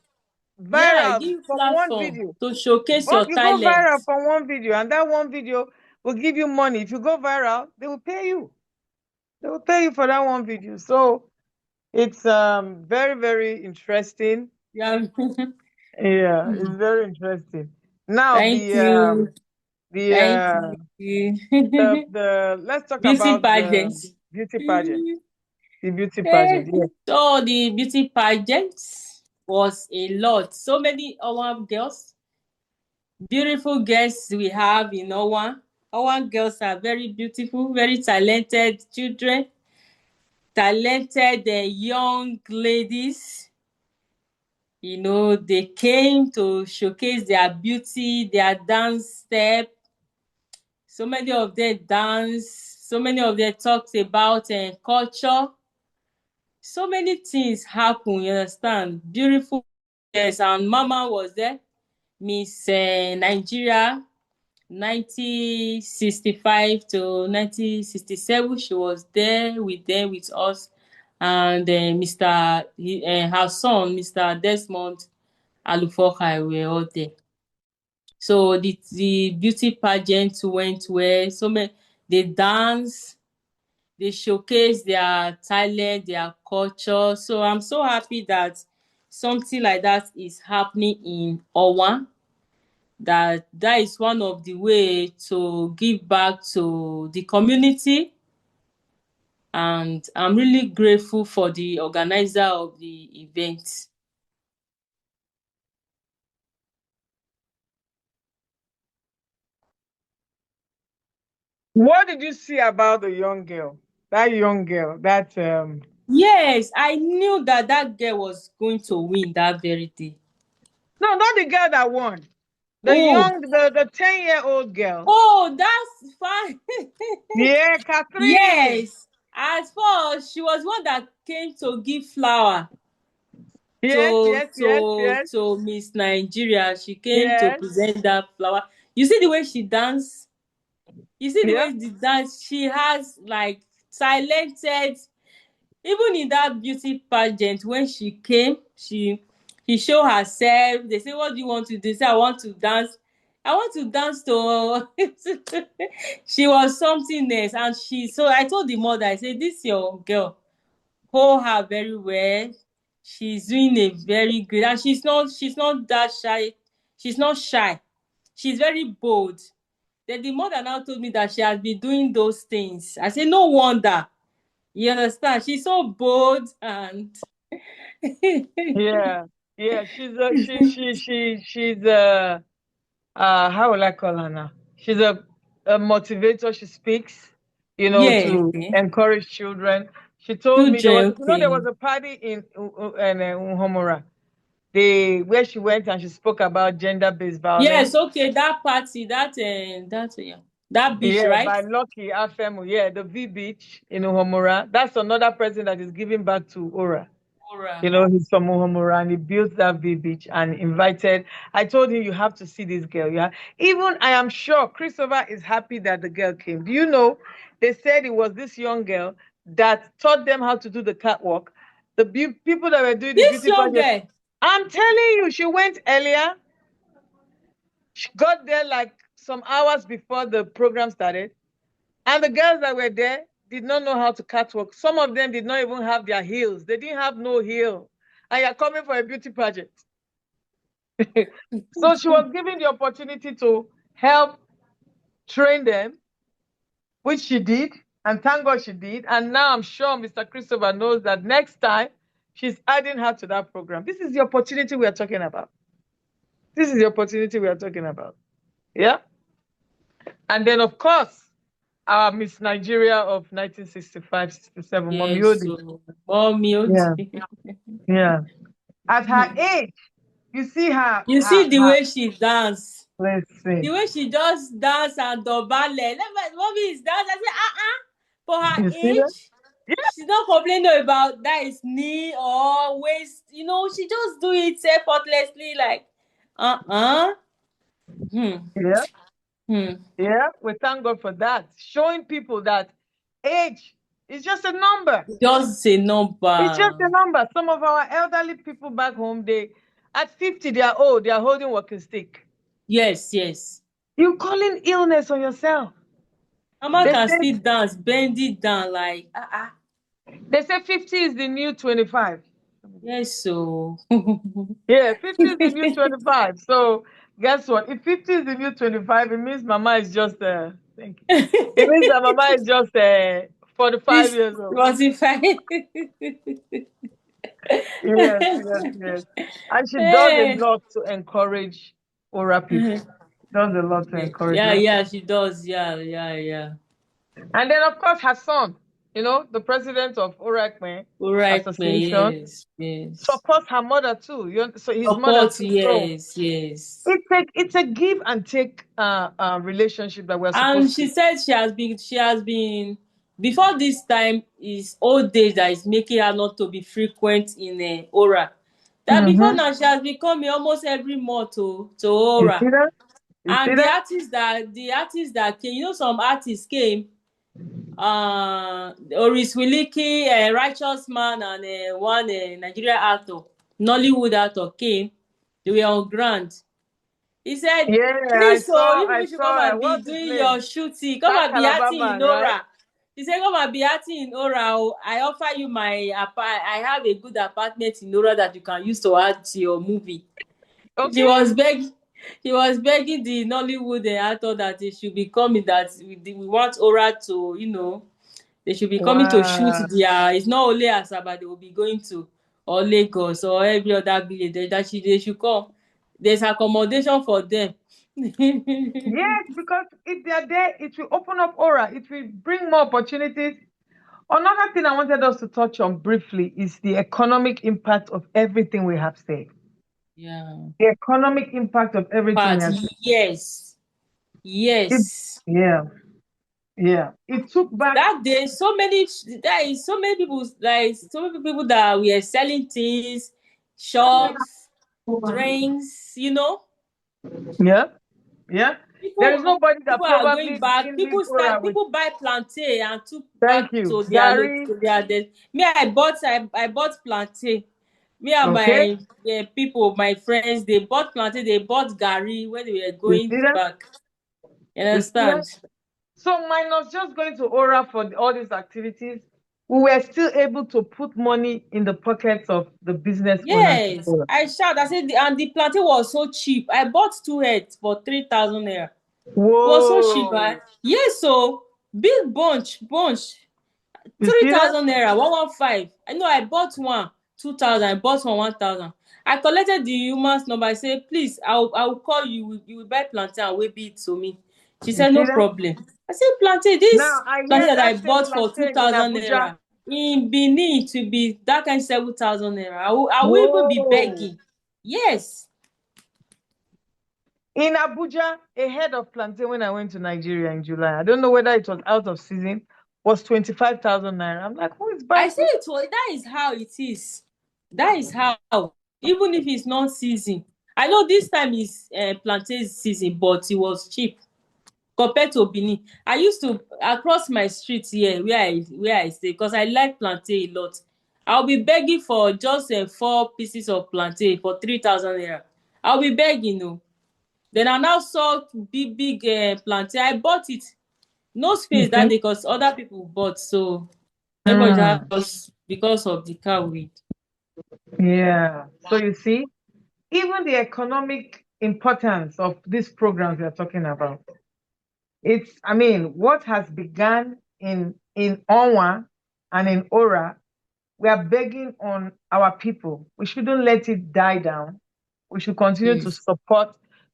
Yeah, viral give from one platform video. to showcase Oh, your you go talent. viral from one video, and that one video will give you money. If you go viral, they will pay you. They will pay you for that one video. So it's very, very interesting. Yeah. Yeah, it's very interesting. Now Thank you. Thank you. let's talk Beauty about pageant. the beauty pageant. The beauty pageant, yeah. So the beauty pageant was a lot. So many girls, beautiful girls we have in Owan. Owan girls are very beautiful, very talented children, talented young ladies. You know, they came to showcase their beauty, their dance step. So many of them dance, so many of them talked about culture. So many things happen, you understand? Beautiful. Yes, and Mama was there. Miss Nigeria, 1965 to 1967. She was there with them, with us. And her son, Mr. Desmond Alufokai, were all there. So the beauty pageant went well. So many, they dance, they showcase their talent, their culture. So I'm so happy that something like that is happening in Owan. That is one of the way to give back to the community. And I'm really grateful for the organizer of the event. What did you see about the young girl? That young girl, that Yes, I knew that that girl was going to win that very day. No, not the girl that won. Oh, The 10-year-old girl. oh, that's fine. Yeah, Catherine. Yes, as far as she was one that came to give flower Yes, to yes, yes, yes, Miss Nigeria. She came to yes, present that flower. You see the way she dance. You see the yeah. way the dance. She has like talented. Even in that beauty pageant, when she came, she showed herself. They say, "What do you want to do?" Say, "I want to dance. I want to dance to." She was something else, and so I told the mother, I said, "This your girl. Hold her very well. She's doing a very good, and she's not that shy. She's not shy. She's very bold." Then the mother now told me that she has been doing those things. I said, no wonder. You understand? She's so bold and Yeah, yeah. She's how will I call her now? She's a motivator. She speaks, yeah, to encourage children. She told me children, there okay. was a party in Uhomora, where she went and she spoke about gender-based Yes, violence. okay, that party, that beach, Yeah, right? by Lucky Afemu. Yeah, the V Beach in Uhomora. That's another person that is giving back to Ora. Aura. He's from Muhammad and he built that V Beach and invited. I told him, you have to see this girl. Yeah. Even I am sure Christopher is happy that the girl came. Do you know? They said it was this young girl that taught them how to do the catwalk. The people that were doing the This beauty young pageant. girl. I'm telling you, she went earlier. She got there like some hours before the program started. And the girls that were there did not know how to catwalk. Some of them did not even have their heels. They didn't have no heel. And you're coming for a beauty pageant. So she was given the opportunity to help train them, which she did. And thank God she did. And now I'm sure Mr. Christopher knows that next time she's adding her to that program. This is the opportunity we are talking about. This is the opportunity we are talking about. Yeah. And then, of course, our Miss Nigeria of 1965, 67, Mommy Yes, Odi. so mommy. Yeah. Yeah. At her age, you see You see the way she dance. let's The see. way she just dance and dobale. Mommy is dance. I say, for her You see that? age, she's not complaining about that is knee or waist. She just do it effortlessly, like, uh-uh. Hmm. Yeah. Hmm. Yeah. We thank God for that. Showing people that age is just a number. Just a It's just a number. number. Some of our elderly people back home, at 50, they are old, they are holding walking stick. Yes, yes. You calling illness on yourself. Mama They can say still dance, bend it down, like, 50 is the new 25. Yes, so. Yeah, 50 is the new 25. So Guess what? If 50 is the new 25, it means Mama is just thank you. It means that Mama is just 45 years old. 45. Yes. And she does a lot to encourage Ora people. Does a lot to encourage them. Yeah, she does. Yeah. And then, of course, her son, the president of Orakme Association, Yes. supports her mother too. So his mother Support, too. So yes. it's a give and take relationship that we're And supposed she to. said she has been before this time is old days that is making her not to be frequent in Ora. That before now she has been coming almost every month to You see Ora. that? You see And that? the artists that came, some artists came, Oris Wiliki, Righteous Man, and one Nigerian actor, Nollywood actor came. They were on ground. He said, Yeah, please, so I if we should come saw. and be What's his doing name? your shooting, come That and be Calabar acting in man, right? Ora. He said, come and be acting in Ora. Oh, I offer you I have a good apartment in Ora that you can use to act your movie. Okay. She was begging the Nollywood actor that they should be coming, that we want Ora to, they should be coming to shoot their, it's not only Asaba, they will be going to, or Lagos, or every other village, they should come. There's accommodation for them. Yes, because if they are there, it will open up Ora. It will bring more opportunities. Another thing I wanted us to touch on briefly is the economic impact of everything we have said. Yeah. The economic impact of everything we have said. Yes. It took back. That day, there is so many people, that were selling things, shops, drinks, Yeah. There is nobody that People are going probably back. didn't leave Ora with. People buy plantain and took Thank back you, to Gary. Me, I bought plantain. Me and Okay. my people, my friends, they bought plantain. They bought Gary when they were You going see that? back. You You see that? understand? So minus just going to Ora for all these activities, we were still able to put money in the pockets of the business owners of Yes, Ora. I shout. I said, and the plantain was so cheap. I bought 2 heads for 3,000 naira. It was so cheap. Whoa. Yes, so big bunch. You see that? 3,000 naira, 115. I know I bought one, 2,000. I bought one, 1,000. I collected the woman's number. I said, please, I will call you. You will buy plantain and wait it to me. She You said, see no that? problem. I said, plantain, Now this I plantain hear that I that same bought for plantain in 2,000 Abuja. naira. In Benin, to be that kind 7,000 naira. I will even be Whoa. begging. Yes. In Abuja, a head of plantain when I went to Nigeria in July, I don't know whether it was out of season, was 25,000 naira. I'm like, who is I buying say this? that is how it is. That is how, even if it's not season. I know this time is plantain season, but it was cheap compared to Benin. I used to across my street here where I stay, because I like plantain a lot. I'll be begging for just 4 pieces of plantain for 3,000 naira. I'll be begging, no. Then I now saw big plantain. I bought it. No space that day because other people bought, so everybody just because of the cow weed. Yeah. So you see, even the economic importance of these programs we are talking about. What has begun in Onwa and in Ora, we are begging on our people. We shouldn't let it die down. We should continue to Yes.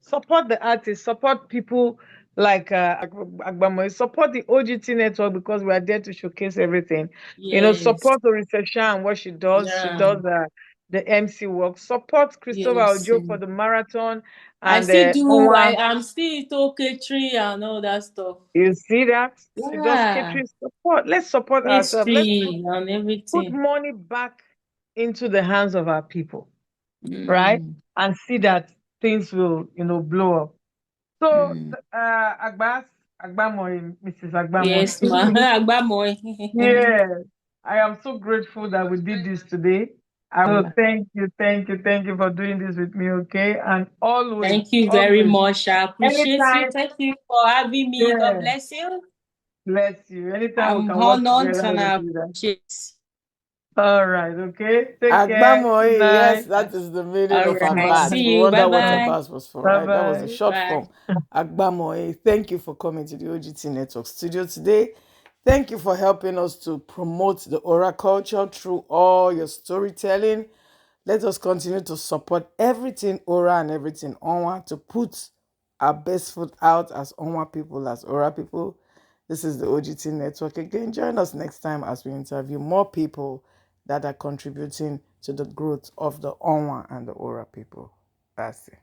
support the artists, support people like Agbamo, support the OGT network because we are there to showcase everything. Yes. Support Orisesha and what she does. She Yeah. does the MC work. Support Christopher Yes. Ojo for the marathon I and still do. Onwa. I'm still to catering and all that stuff. You see that? She does Yeah. catering support. Let's support ourselves. Let's Pastry and put everything. money back into the hands of our people, right? Mm. And see that things will, blow up. So, Agbamoy, Mrs. Agbamoy. Yes, ma. Agbamoy. Yeah, I am so grateful that we did this today. I will thank you for doing this with me, okay? And always, Thank you very always, much. I appreciate you. anytime, Thank you for having me. God yeah, bless you. bless you. Anytime we I'm can work honored together, and let's I do that. appreciate. All right. Okay. Take care. Good Agbamoye, yes, night. that is the meaning All of right. Agbas. See We you. wonder Bye what bye. Agbas was for, Bye right? That was the bye. short Bye. form. Agbamoye, thank you for coming to the OGT Network studio today. Thank you for helping us to promote the oral culture through all your storytelling. Let us continue to support everything Ora and everything Onwa to put our best foot out as Onwa people, as Ora people. This is the OGT Network. Again, join us next time as we interview more people that are contributing to the growth of the Onwa and the Ora people. That's it.